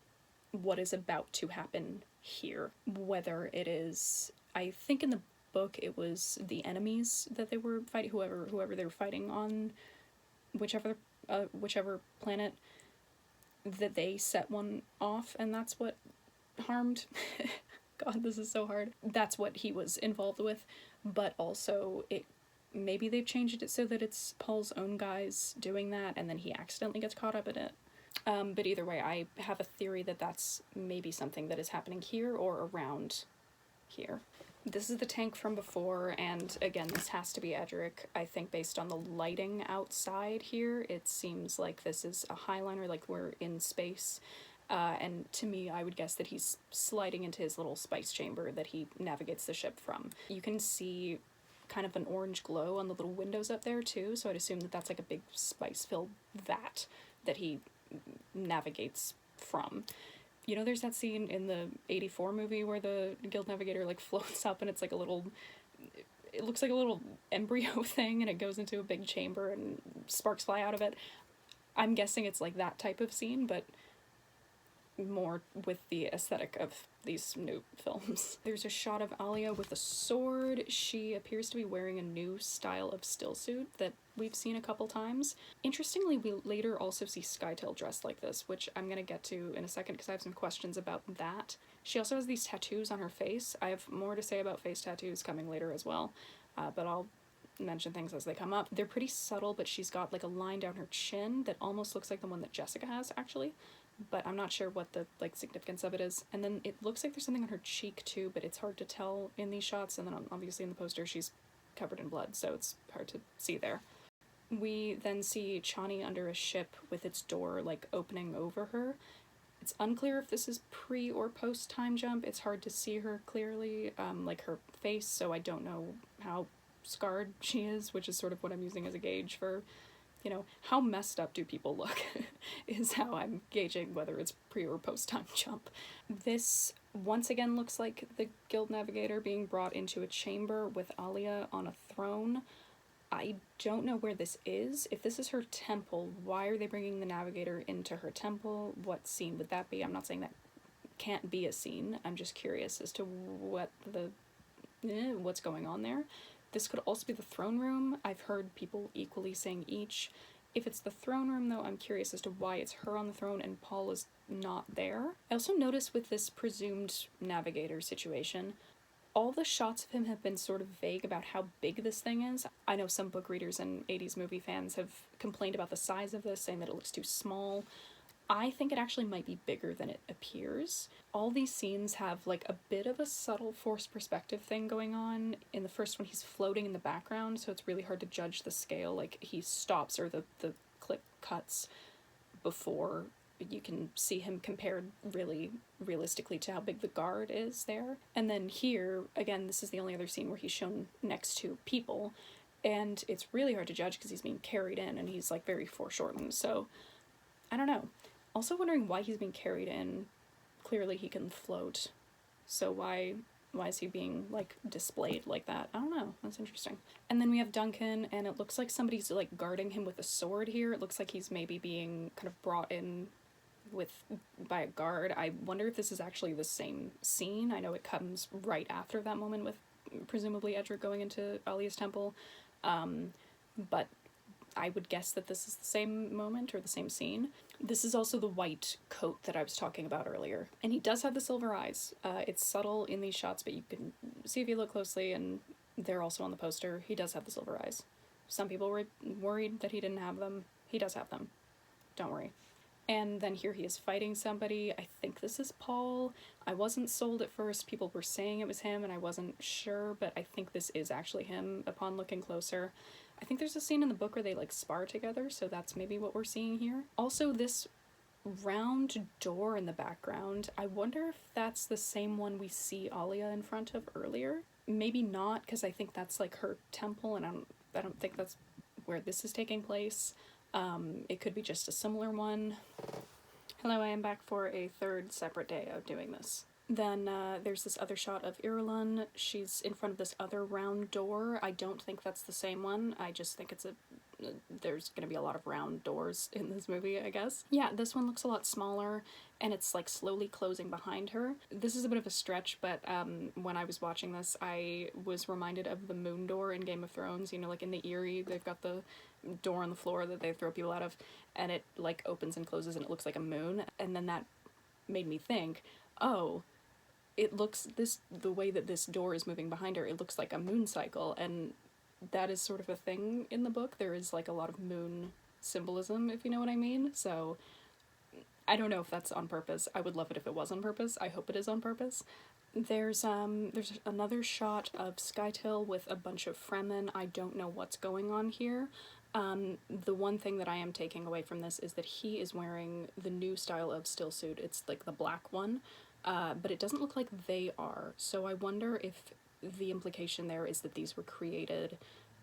what is about to happen here. Whether it is, I think in the book it was the enemies that they were fighting, whoever they were fighting on whichever planet, that they set one off and that's what harmed God, this is so hard. That's what he was involved with, but also maybe they've changed it so that it's Paul's own guys doing that and then he accidentally gets caught up in it. But either way, I have a theory that that's maybe something that is happening here or around here. This is the tank from before, and again, this has to be Edric. I think based on the lighting outside here, it seems like this is a highliner, like we're in space. And to me, I would guess that he's sliding into his little spice chamber that he navigates the ship from. You can see kind of an orange glow on the little windows up there too, so I'd assume that that's like a big spice-filled vat that he navigates from. You know, there's that scene in the 84 movie where the Guild Navigator like floats up and it's like a little, it looks like a little embryo thing and it goes into a big chamber and sparks fly out of it. I'm guessing it's like that type of scene, but more with the aesthetic of these new films. There's a shot of Alia with a sword. She appears to be wearing a new style of stillsuit that we've seen a couple times. Interestingly, we later also see Skytail dressed like this, which I'm gonna get to in a second because I have some questions about that. She also has these tattoos on her face. I have more to say about face tattoos coming later as well, but I'll mention things as they come up. They're pretty subtle, but she's got like a line down her chin that almost looks like the one that Jessica has, actually. But I'm not sure what the like significance of it is. And then it looks like there's something on her cheek too, but it's hard to tell in these shots. And then obviously in the poster she's covered in blood, so it's hard to see there. We then see Chani under a ship with its door like opening over her. It's unclear if this is pre or post time jump. It's hard to see her clearly, like her face, so I don't know how scarred she is, which is sort of what I'm using as a gauge for, you know, how messed up do people look is how I'm gauging whether it's pre or post time jump. This once again looks like the Guild Navigator being brought into a chamber with Alia on a throne. I don't know where this is. If this is her temple, why are they bringing the Navigator into her temple? What scene would that be? I'm not saying that can't be a scene. I'm just curious as to what what's going on there. This could also be the throne room. I've heard people equally saying each. If it's the throne room, though, I'm curious as to why it's her on the throne and Paul is not there. I also noticed with this presumed navigator situation, all the shots of him have been sort of vague about how big this thing is. I know some book readers and 80s movie fans have complained about the size of this, saying that it looks too small. I think it actually might be bigger than it appears. All these scenes have like a bit of a subtle forced perspective thing going on. In the first one, he's floating in the background, so it's really hard to judge the scale. Like he stops or the clip cuts before you can see him compared really realistically to how big the guard is there. And then here, again, this is the only other scene where he's shown next to people, and it's really hard to judge because he's being carried in and he's like very foreshortened, so I don't know. Also wondering why he's being carried in. Clearly he can float, so why is he being like displayed like that? I don't know, that's interesting. And then we have Duncan, and it looks like somebody's like guarding him with a sword here. It looks like he's maybe being kind of brought in by a guard. I wonder if this is actually the same scene. I know it comes right after that moment with presumably Edric going into Alia's temple, but I would guess that this is the same moment or the same scene. This is also the white coat that I was talking about earlier. And he does have the silver eyes. It's subtle in these shots, but you can see if you look closely, and They're also on the poster. He does have the silver eyes. Some people were worried that he didn't have them. He does have them. Don't worry. And then here he is fighting somebody. I think this is Paul. I wasn't sold at first. People were saying it was him and I wasn't sure, but I think this is actually him upon looking closer. I think there's a scene in the book where they like spar together, so that's maybe what we're seeing here. Also, this round door in the background, I wonder if that's the same one we see Alia in front of earlier. Maybe not, because I think that's like her temple, and I don't think that's where this is taking place. It could be just a similar one. Hello, I am back for a third separate day of doing this. Then there's this other shot of Irulan. She's in front of this other round door. I don't think that's the same one. I just think it's there's gonna be a lot of round doors in this movie, I guess. Yeah, this one looks a lot smaller, and it's like slowly closing behind her. This is a bit of a stretch, but when I was watching this, I was reminded of the moon door in Game of Thrones. You know, like in the Eyrie, they've got the door on the floor that they throw people out of, and it like opens and closes and it looks like a moon. And then that made me think, oh, it looks, the way that this door is moving behind her, it looks like a moon cycle, and that is sort of a thing in the book. There is like a lot of moon symbolism, if you know what I mean. So I don't know if that's on purpose. I would love it if it was on purpose. I hope it is on purpose. There's another shot of Skytil with a bunch of Fremen. I don't know what's going on here. The one thing that I am taking away from this is that he is wearing the new style of stillsuit. It's like the black one, but it doesn't look like they are. So I wonder if the implication there is that these were created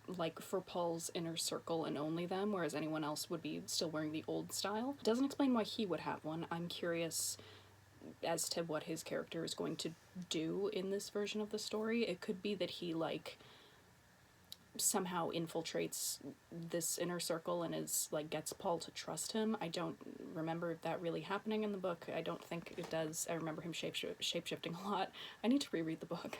like for Paul's inner circle and only them, whereas anyone else would be still wearing the old style. It doesn't explain why he would have one. I'm curious as to what his character is going to do in this version of the story. It could be that he like somehow infiltrates this inner circle and is like gets Paul to trust him. I don't remember that really happening in the book. I don't think it does. I remember him shape-shifting a lot. I need to reread the book,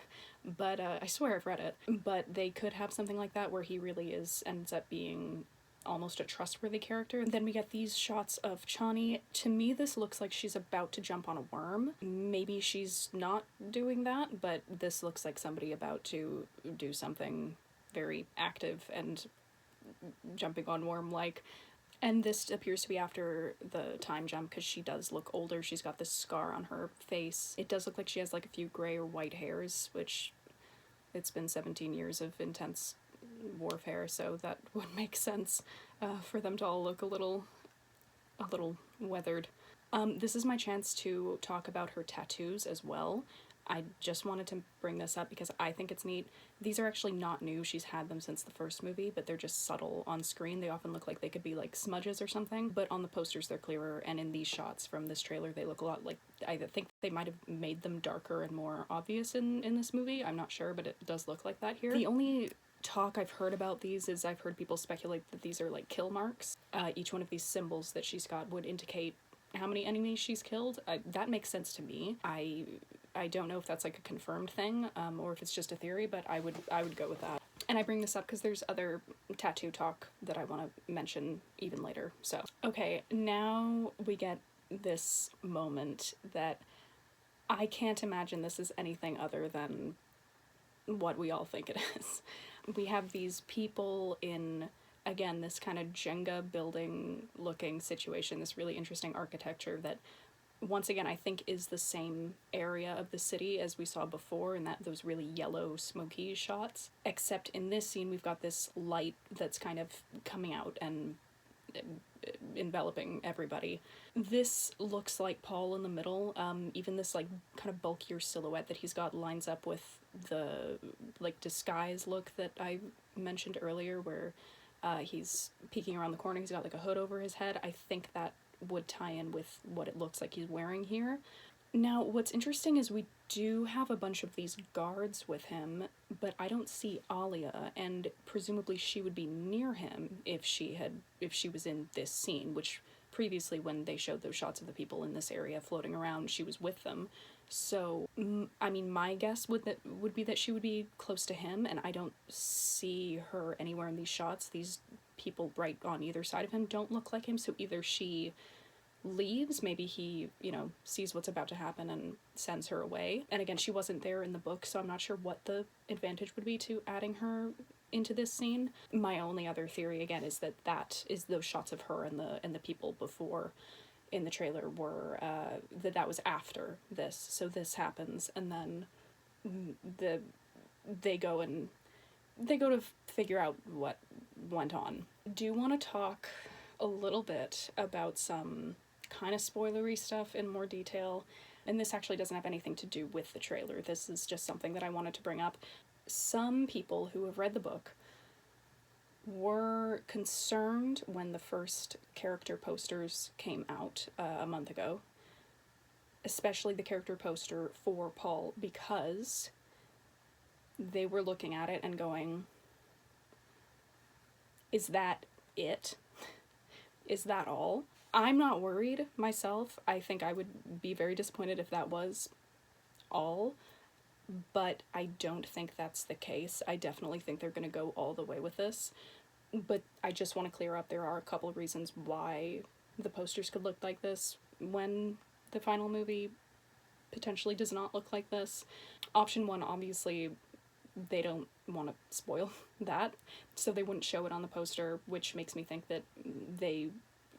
but I swear I've read it. But they could have something like that where he really ends up being almost a trustworthy character. Then we get these shots of Chani. To me, this looks like she's about to jump on a worm. Maybe she's not doing that, but this looks like somebody about to do something very active and jumping on worm-like. And this appears to be after the time jump, because she does look older. She's got this scar on her face. It does look like she has like a few gray or white hairs, which it's been 17 years of intense warfare, so that would make sense for them to all look a little weathered. This is my chance to talk about her tattoos as well. I just wanted to bring this up because I think it's neat. These are actually not new. She's had them since the first movie, but they're just subtle on screen. They often look like they could be like smudges or something, but on the posters they're clearer, and in these shots from this trailer they look a lot like, I think they might have made them darker and more obvious in this movie. I'm not sure, but it does look like that here. The only talk I've heard about these is I've heard people speculate that these are like kill marks. Each one of these symbols that she's got would indicate how many enemies she's killed. That makes sense to me. I don't know if that's like a confirmed thing, or if it's just a theory, but I would go with that. And I bring this up because there's other tattoo talk that I want to mention even later. So, okay, now we get this moment that I can't imagine this is anything other than what we all think it is. We have these people in, again, this kind of Jenga building looking situation, this really interesting architecture that, once again, I think is the same area of the city as we saw before in those really yellow smoky shots, except in this scene we've got this light that's kind of coming out and enveloping everybody. This looks like Paul in the middle. Even this like kind of bulkier silhouette that he's got lines up with the like disguise look that I mentioned earlier, where he's peeking around the corner, he's got like a hood over his head. I think that would tie in with what it looks like he's wearing here. Now, what's interesting is we do have a bunch of these guards with him, but I don't see Alia, and presumably she would be near him if she was in this scene, which previously when they showed those shots of the people in this area floating around, she was with them. So, I mean, my guess would be that she would be close to him, and I don't see her anywhere in these shots. These people right on either side of him don't look like him, so either she leaves. Maybe he, sees what's about to happen and sends her away. And again, she wasn't there in the book, so I'm not sure what the advantage would be to adding her into this scene. My only other theory, again, is that is those shots of her and the people before in the trailer were that was after this. So this happens, and then they go to figure out what went on. Do you want to talk a little bit about some kind of spoilery stuff in more detail? And this actually doesn't have anything to do with the trailer. This is just something that I wanted to bring up. Some people who have read the book were concerned when the first character posters came out a month ago, especially the character poster for Paul, because they were looking at it and going, is that it? Is that all? I'm not worried myself. I think I would be very disappointed if that was all, but I don't think that's the case. I definitely think they're going to go all the way with this, but I just want to clear up there are a couple of reasons why the posters could look like this when the final movie potentially does not look like this. Option one, obviously, they don't want to spoil that, so they wouldn't show it on the poster, which makes me think that they,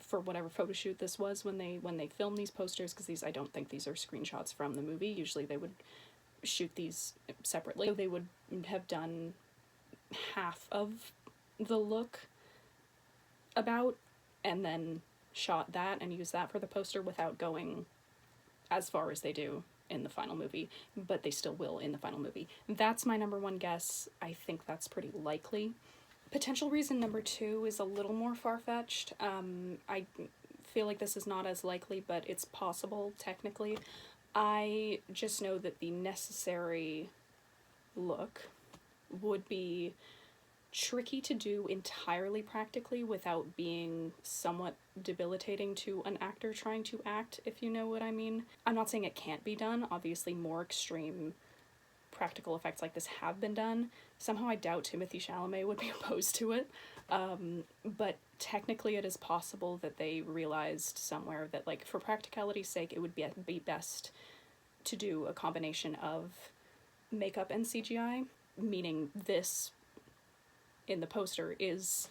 for whatever photo shoot this was when they filmed these posters, because I don't think these are screenshots from the movie. Usually they would shoot these separately. So they would have done half of the look about and then shot that and used that for the poster without going as far as they do in the final movie, but they still will in the final movie. That's my number one guess. I think that's pretty likely. Potential reason number two is a little more far-fetched. I feel like this is not as likely, but it's possible technically. I just know that the necessary look would be tricky to do entirely practically without being somewhat debilitating to an actor trying to act, if you know what I mean. I'm not saying it can't be done. Obviously, more extreme practical effects like this have been done. Somehow I doubt Timothée Chalamet would be opposed to it, but technically it is possible that they realized somewhere that, like, for practicality's sake, it would be best to do a combination of makeup and CGI, meaning this in the poster is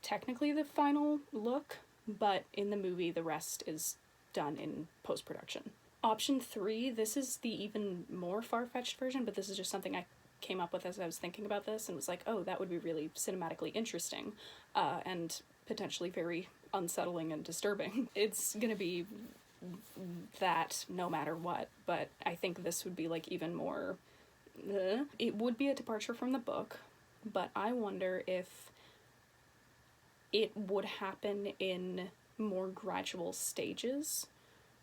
technically the final look, but in the movie the rest is done in post-production. Option three, this is the even more far-fetched version, but this is just something I came up with as I was thinking about this and was like, oh, that would be really cinematically interesting, and potentially very unsettling and disturbing. It's gonna be that no matter what, but I think this would be like even more, it would be a departure from the book, but I wonder if it would happen in more gradual stages,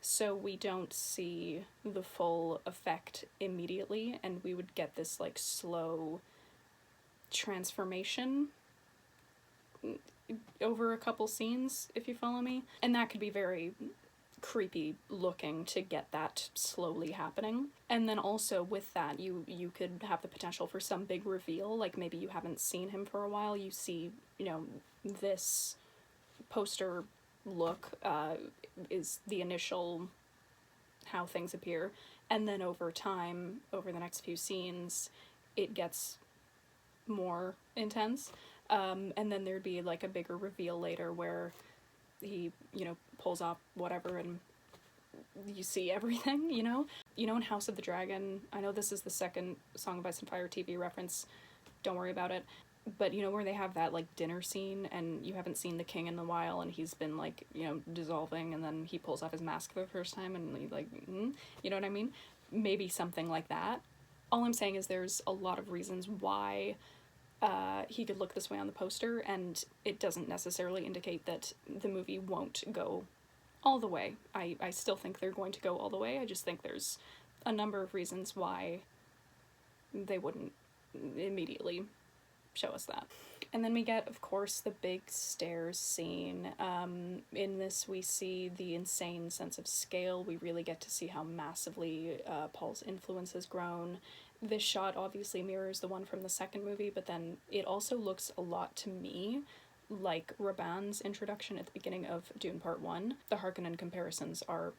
so we don't see the full effect immediately, and we would get this, like, slow transformation over a couple scenes, if you follow me. And that could be very creepy looking to get that slowly happening. And then also with that, you could have the potential for some big reveal, like maybe you haven't seen him for a while, you see, this poster look is the initial how things appear, and then over time, over the next few scenes, it gets more intense, and then there'd be like a bigger reveal later where he, pulls off whatever and you see everything, in House of the Dragon, I know this is the second Song of Ice and Fire TV reference, don't worry about it, but where they have that, like, dinner scene and you haven't seen the king in a while and he's been, like, dissolving, and then he pulls off his mask for the first time and he, like, you know what I mean? Maybe something like that. All I'm saying is there's a lot of reasons why he could look this way on the poster, and it doesn't necessarily indicate that the movie won't go all the way. I still think they're going to go all the way. I just think there's a number of reasons why they wouldn't immediately show us that. And then we get, of course, the big stairs scene. In this, we see the insane sense of scale. We really get to see how massively Paul's influence has grown. This shot obviously mirrors the one from the second movie, but then it also looks a lot to me like Raban's introduction at the beginning of Dune Part 1, the Harkonnen comparisons are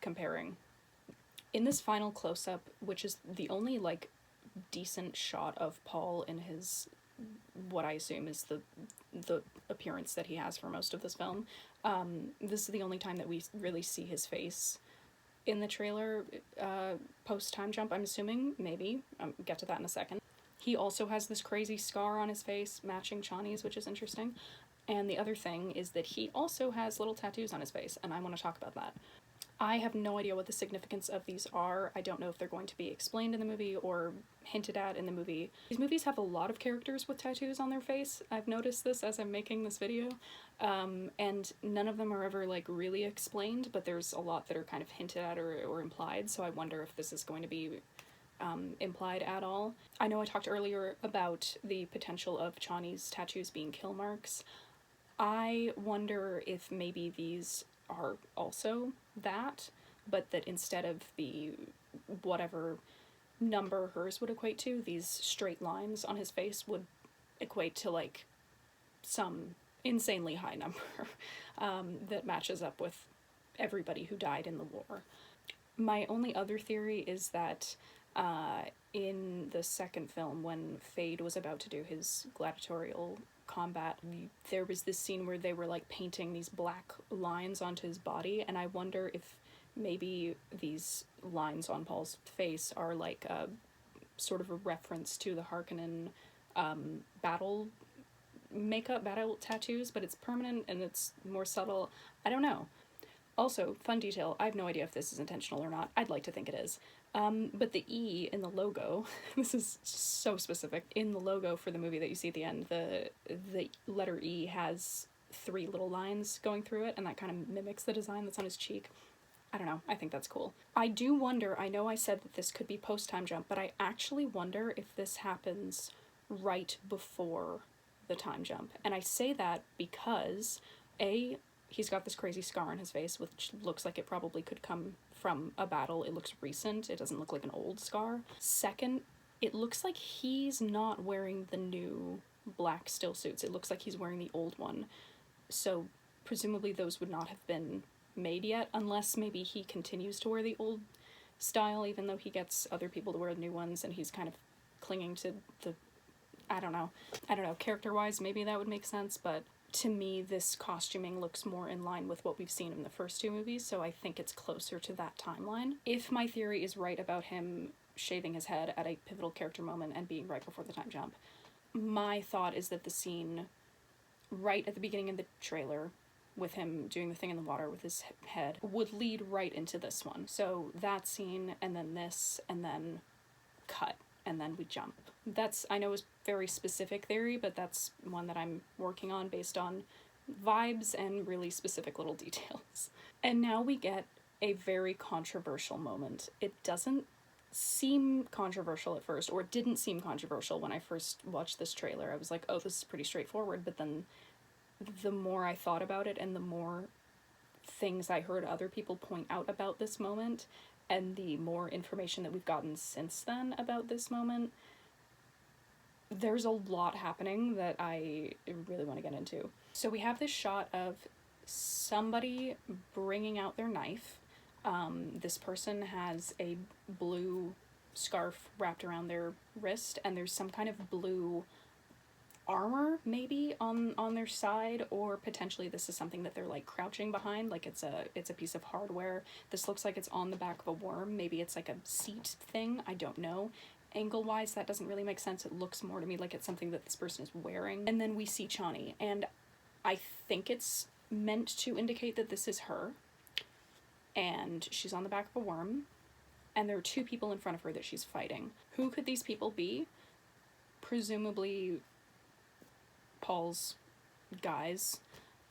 comparing. In this final close-up, which is the only, like, decent shot of Paul in his, what I assume is the appearance that he has for most of this film, this is the only time that we really see his face in the trailer, post-time jump, I'm assuming, maybe. Get to that in a second. He also has this crazy scar on his face, matching Chani's, which is interesting. And the other thing is that he also has little tattoos on his face, and I want to talk about that. I have no idea what the significance of these are. I don't know if they're going to be explained in the movie or hinted at in the movie. These movies have a lot of characters with tattoos on their face. I've noticed this as I'm making this video. And none of them are ever, like, really explained, but there's a lot that are kind of hinted at or implied, so I wonder if this is going to be implied at all. I know I talked earlier about the potential of Chani's tattoos being kill marks. I wonder if maybe these are also that, but that instead of the whatever number hers would equate to, these straight lines on his face would equate to, like, some insanely high number that matches up with everybody who died in the war. My only other theory is that in the second film, when Fade was about to do his gladiatorial combat, there was this scene where they were, like, painting these black lines onto his body, and I wonder if maybe these lines on Paul's face are, like, a sort of a reference to the Harkonnen battle makeup, battle tattoos, but it's permanent and it's more subtle. I don't know. Also, fun detail, I have no idea if this is intentional or not. I'd like to think it is. But the E in the logo, this is so specific, in the logo for the movie that you see at the end, the letter E has 3 little lines going through it, and that kind of mimics the design that's on his cheek. I don't know, I think that's cool. I do wonder, I know I said that this could be post-time jump, but I actually wonder if this happens right before the time jump. And I say that because, A, he's got this crazy scar on his face, which looks like it probably could come from a battle. It looks recent. It doesn't look like an old scar. Second, it looks like he's not wearing the new black still suits. It looks like he's wearing the old one. So presumably those would not have been made yet, unless maybe he continues to wear the old style, even though he gets other people to wear the new ones, and he's kind of clinging to the, I don't know, character-wise, maybe that would make sense, but to me, this costuming looks more in line with what we've seen in the first 2 movies, so I think it's closer to that timeline. If my theory is right about him shaving his head at a pivotal character moment and being right before the time jump, my thought is that the scene right at the beginning of the trailer, with him doing the thing in the water with his head, would lead right into this one. So that scene, and then this, and then cut, and then we jump. That's, I know, is very specific theory, but that's one that I'm working on based on vibes and really specific little details. And now we get a very controversial moment. It doesn't seem controversial at first, or it didn't seem controversial when I first watched this trailer. I was like, oh, this is pretty straightforward, but then the more I thought about it and the more things I heard other people point out about this moment, and the more information that we've gotten since then about this moment, there's a lot happening that I really want to get into. So we have this shot of somebody bringing out their knife. This person has a blue scarf wrapped around their wrist, and there's some kind of blue armor maybe on their side, or potentially this is something that they're, like, crouching behind, like it's a piece of hardware. This looks like it's on the back of a worm. Maybe it's like a seat thing, I don't know. Angle wise, that doesn't really make sense. It looks more to me like it's something that this person is wearing. And then we see Chani, and I think it's meant to indicate that this is her, and she's on the back of a worm, and there are 2 people in front of her that she's fighting. Who could these people be? Presumably Paul's guys,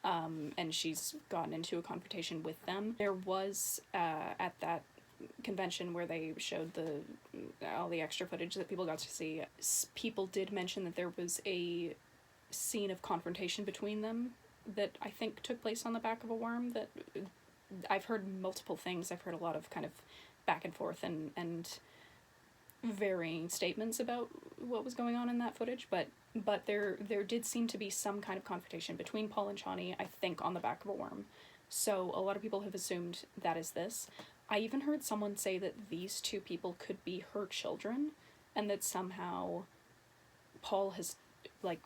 and she's gotten into a confrontation with them. There was, at that convention where they showed all the extra footage that people got to see, people did mention that there was a scene of confrontation between them that I think took place on the back of a worm. That I've heard multiple things. I've heard a lot of kind of back and forth and varying statements about what was going on in that footage, but but there did seem to be some kind of confrontation between Paul and Chani, I think, on the back of a worm. So a lot of people have assumed that is this. I even heard someone say that these two people could be her children, and that somehow Paul has, like,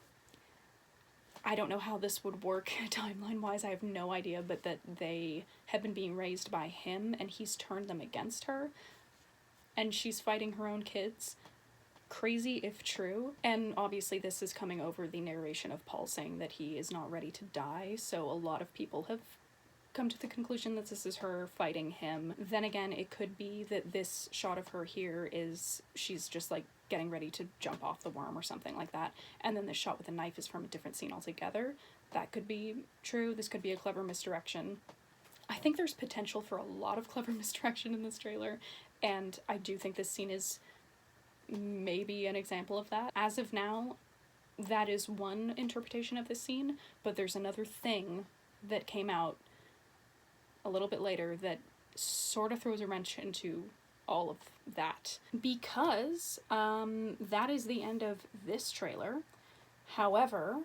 I don't know how this would work timeline-wise, I have no idea, but that they have been being raised by him, and he's turned them against her, and she's fighting her own kids. Crazy if true. And obviously this is coming over the narration of Paul saying that he is not ready to die, so a lot of people have come to the conclusion that this is her fighting him. Then again, it could be that this shot of her here is she's just like getting ready to jump off the worm or something like that, and then this shot with the knife is from a different scene altogether. That could be true. This could be a clever misdirection. I think there's potential for a lot of clever misdirection in this trailer, and I do think this scene is maybe an example of that. As of now, that is one interpretation of this scene, but there's another thing that came out a little bit later that sort of throws a wrench into all of that. Because that is the end of this trailer. However,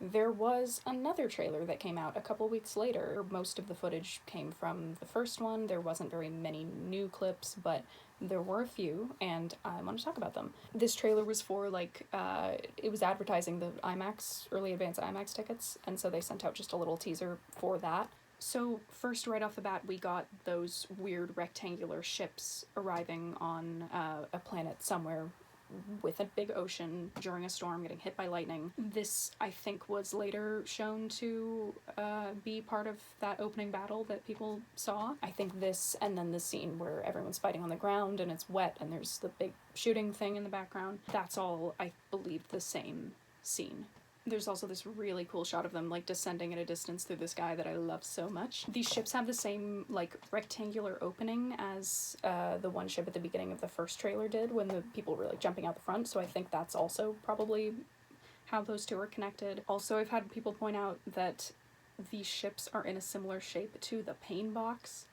there was another trailer that came out a couple weeks later. Most of the footage came from the first one. There wasn't very many new clips, but there were a few, and I want to talk about them. This trailer was for, like, it was advertising the IMAX, early advance IMAX tickets, and so they sent out just a little teaser for that. So first, right off the bat, we got those weird rectangular ships arriving on a planet somewhere with a big ocean during a storm, getting hit by lightning. This, I think, was later shown to be part of that opening battle that people saw. I think this, and then the scene where everyone's fighting on the ground and it's wet and there's the big shooting thing in the background, that's all, I believe, the same scene. There's also this really cool shot of them, like, descending at a distance through the sky that I love so much. These ships have the same, like, rectangular opening as the one ship at the beginning of the first trailer did, when the people were, like, jumping out the front, so I think that's also probably how those two are connected. Also, I've had people point out that these ships are in a similar shape to the Pain Box.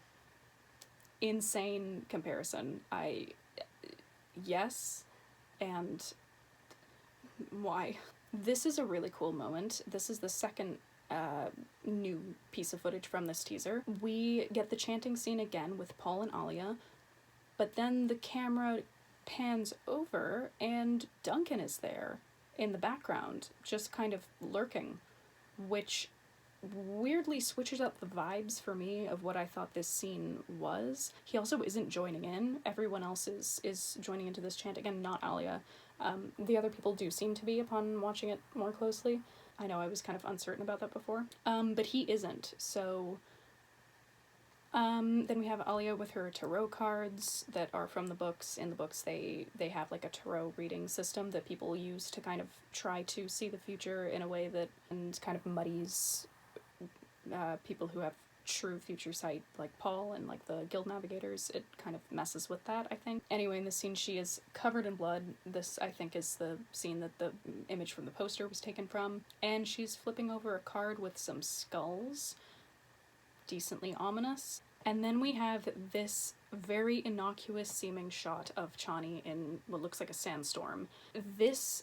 Insane comparison. Yes, and why? This is a really cool moment. This is the second new piece of footage from this teaser. We get the chanting scene again with Paul and Alia, but then the camera pans over and Duncan is there in the background, just kind of lurking, which weirdly switches up the vibes for me of what I thought this scene was. He also isn't joining in. Everyone else is joining into this chant again, not Alia. The other people do seem to be upon watching it more closely. I know I was kind of uncertain about that before. But he isn't, so... then we have Alia with her tarot cards that are from the books. In the books, they have, like, a tarot reading system that people use to kind of try to see the future in a way that and kind of muddies people who have true future sight, like Paul and, like, the guild navigators. It kind of messes with that, I think. Anyway, in this scene, she is covered in blood. This, I think, is the scene that the image from the poster was taken from. And she's flipping over a card with some skulls. Decently ominous. And then we have this very innocuous seeming shot of Chani in what looks like a sandstorm. This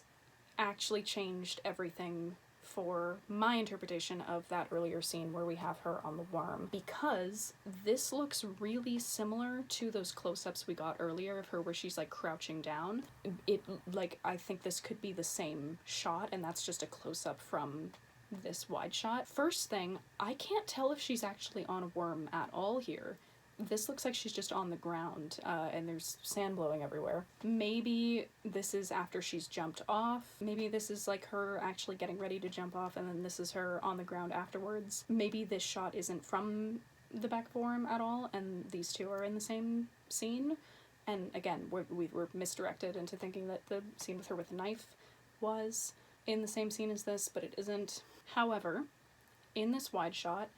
actually changed everything for my interpretation of that earlier scene where we have her on the worm, because this looks really similar to those close-ups we got earlier of her where she's, like, crouching down. I think this could be the same shot, and that's just a close-up from this wide shot. First thing, I can't tell if she's actually on a worm at all here. This looks like she's just on the ground, and there's sand blowing everywhere. Maybe this is after she's jumped off. Maybe this is, like, her actually getting ready to jump off, and then this is her on the ground afterwards. Maybe this shot isn't from the back of a worm at all, and these two are in the same scene. And again, we were misdirected into thinking that the scene with her with the knife was in the same scene as this, but it isn't. However, in this wide shot,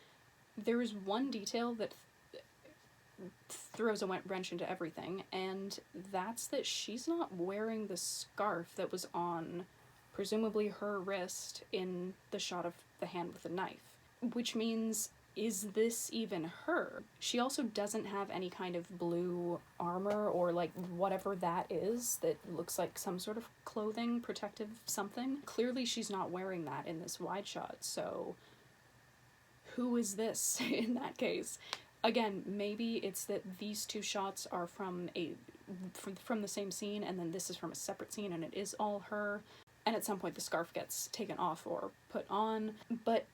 there is one detail that throws a wrench into everything, and that's that she's not wearing the scarf that was on presumably her wrist in the shot of the hand with the knife, which means is this even her? She also doesn't have any kind of blue armor or like whatever that is that looks like some sort of clothing, protective something. Clearly she's not wearing that in this wide shot, so who is this in that case? Again, maybe it's that these two shots are from the same scene, and then this is from a separate scene and it is all her, and at some point the scarf gets taken off or put on. But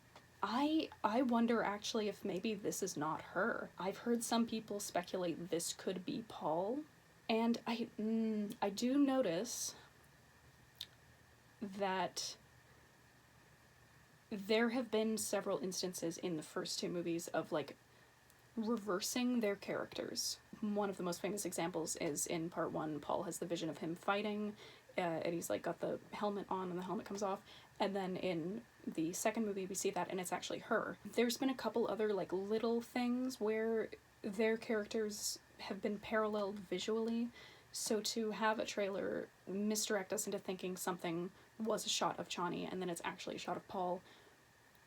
I wonder actually if maybe this is not her. I've heard some people speculate this could be Paul, and I do notice that there have been several instances in the first two movies of like reversing their characters. One of the most famous examples is in part one. Paul has the vision of him fighting, and he's like got the helmet on and the helmet comes off, and then in the second movie we see that and it's actually her. There's been a couple other like little things where their characters have been paralleled visually, so to have a trailer misdirect us into thinking something was a shot of Chani and then it's actually a shot of Paul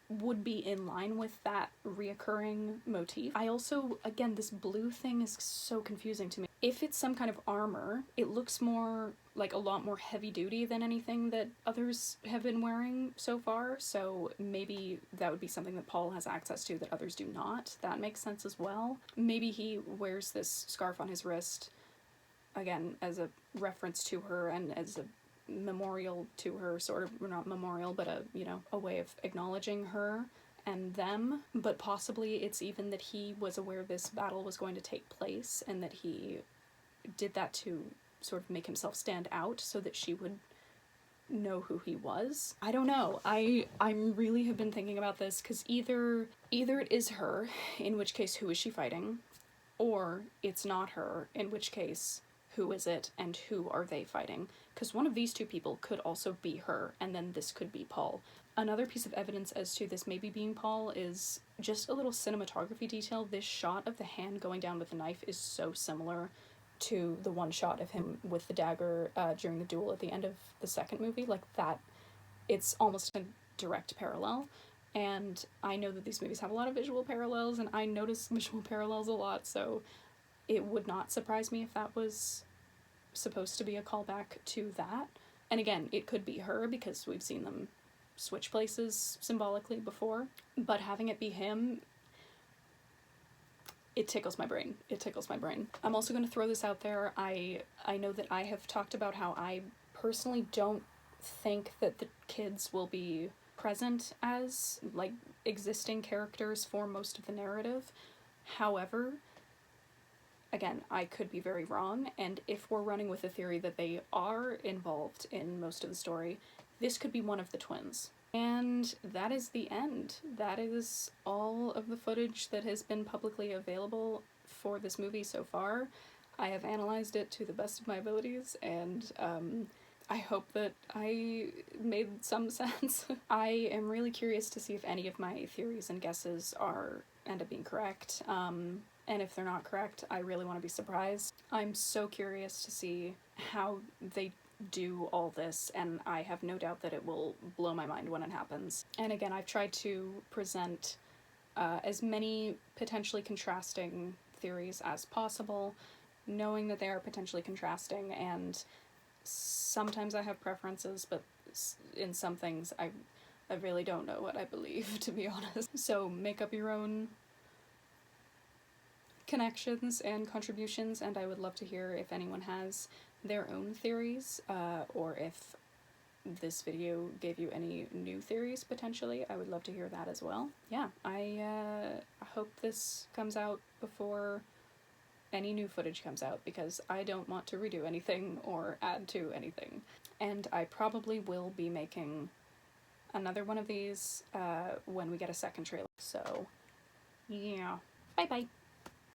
would be in line with that reoccurring motif. I also, again, this blue thing is so confusing to me. If it's some kind of armor, it looks more like a lot more heavy duty than anything that others have been wearing so far, so maybe that would be something that Paul has access to that others do not. That makes sense as well. Maybe he wears this scarf on his wrist, again, as a reference to her and as a memorial to her, sort of, or not memorial, but a way of acknowledging her and them. But possibly it's even that he was aware this battle was going to take place and that he did that to sort of make himself stand out so that she would know who he was. I don't know. I really have been thinking about this, because either it is her, in which case who is she fighting, or it's not her, in which case who is it and who are they fighting? Because one of these two people could also be her, and then this could be Paul. Another piece of evidence as to this maybe being Paul is just a little cinematography detail. This shot of the hand going down with the knife is so similar to the one shot of him with the dagger during the duel at the end of the second movie. Like that, it's almost a direct parallel. And I know that these movies have a lot of visual parallels, and I notice visual parallels a lot, so it would not surprise me if that was supposed to be a callback to that. And again, it could be her because we've seen them switch places symbolically before, but having it be him, it tickles my brain. It tickles my brain. I'm also going to throw this out there. I know that I have talked about how I personally don't think that the kids will be present as like existing characters for most of the narrative. However, again, I could be very wrong, and if we're running with the theory that they are involved in most of the story, this could be one of the twins. And that is the end. That is all of the footage that has been publicly available for this movie so far. I have analyzed it to the best of my abilities, and I hope that I made some sense. I am really curious to see if any of my theories and guesses end up being correct. And if they're not correct, I really want to be surprised. I'm so curious to see how they do all this, and I have no doubt that it will blow my mind when it happens. And again, I've tried to present as many potentially contrasting theories as possible, knowing that they are potentially contrasting, and sometimes I have preferences, but in some things I really don't know what I believe, to be honest. So make up your own connections and contributions, and I would love to hear if anyone has their own theories, or if this video gave you any new theories potentially. I would love to hear that as well. Yeah, I hope this comes out before any new footage comes out, because I don't want to redo anything or add to anything. And I probably will be making another one of these when we get a second trailer. So, yeah. Bye-bye.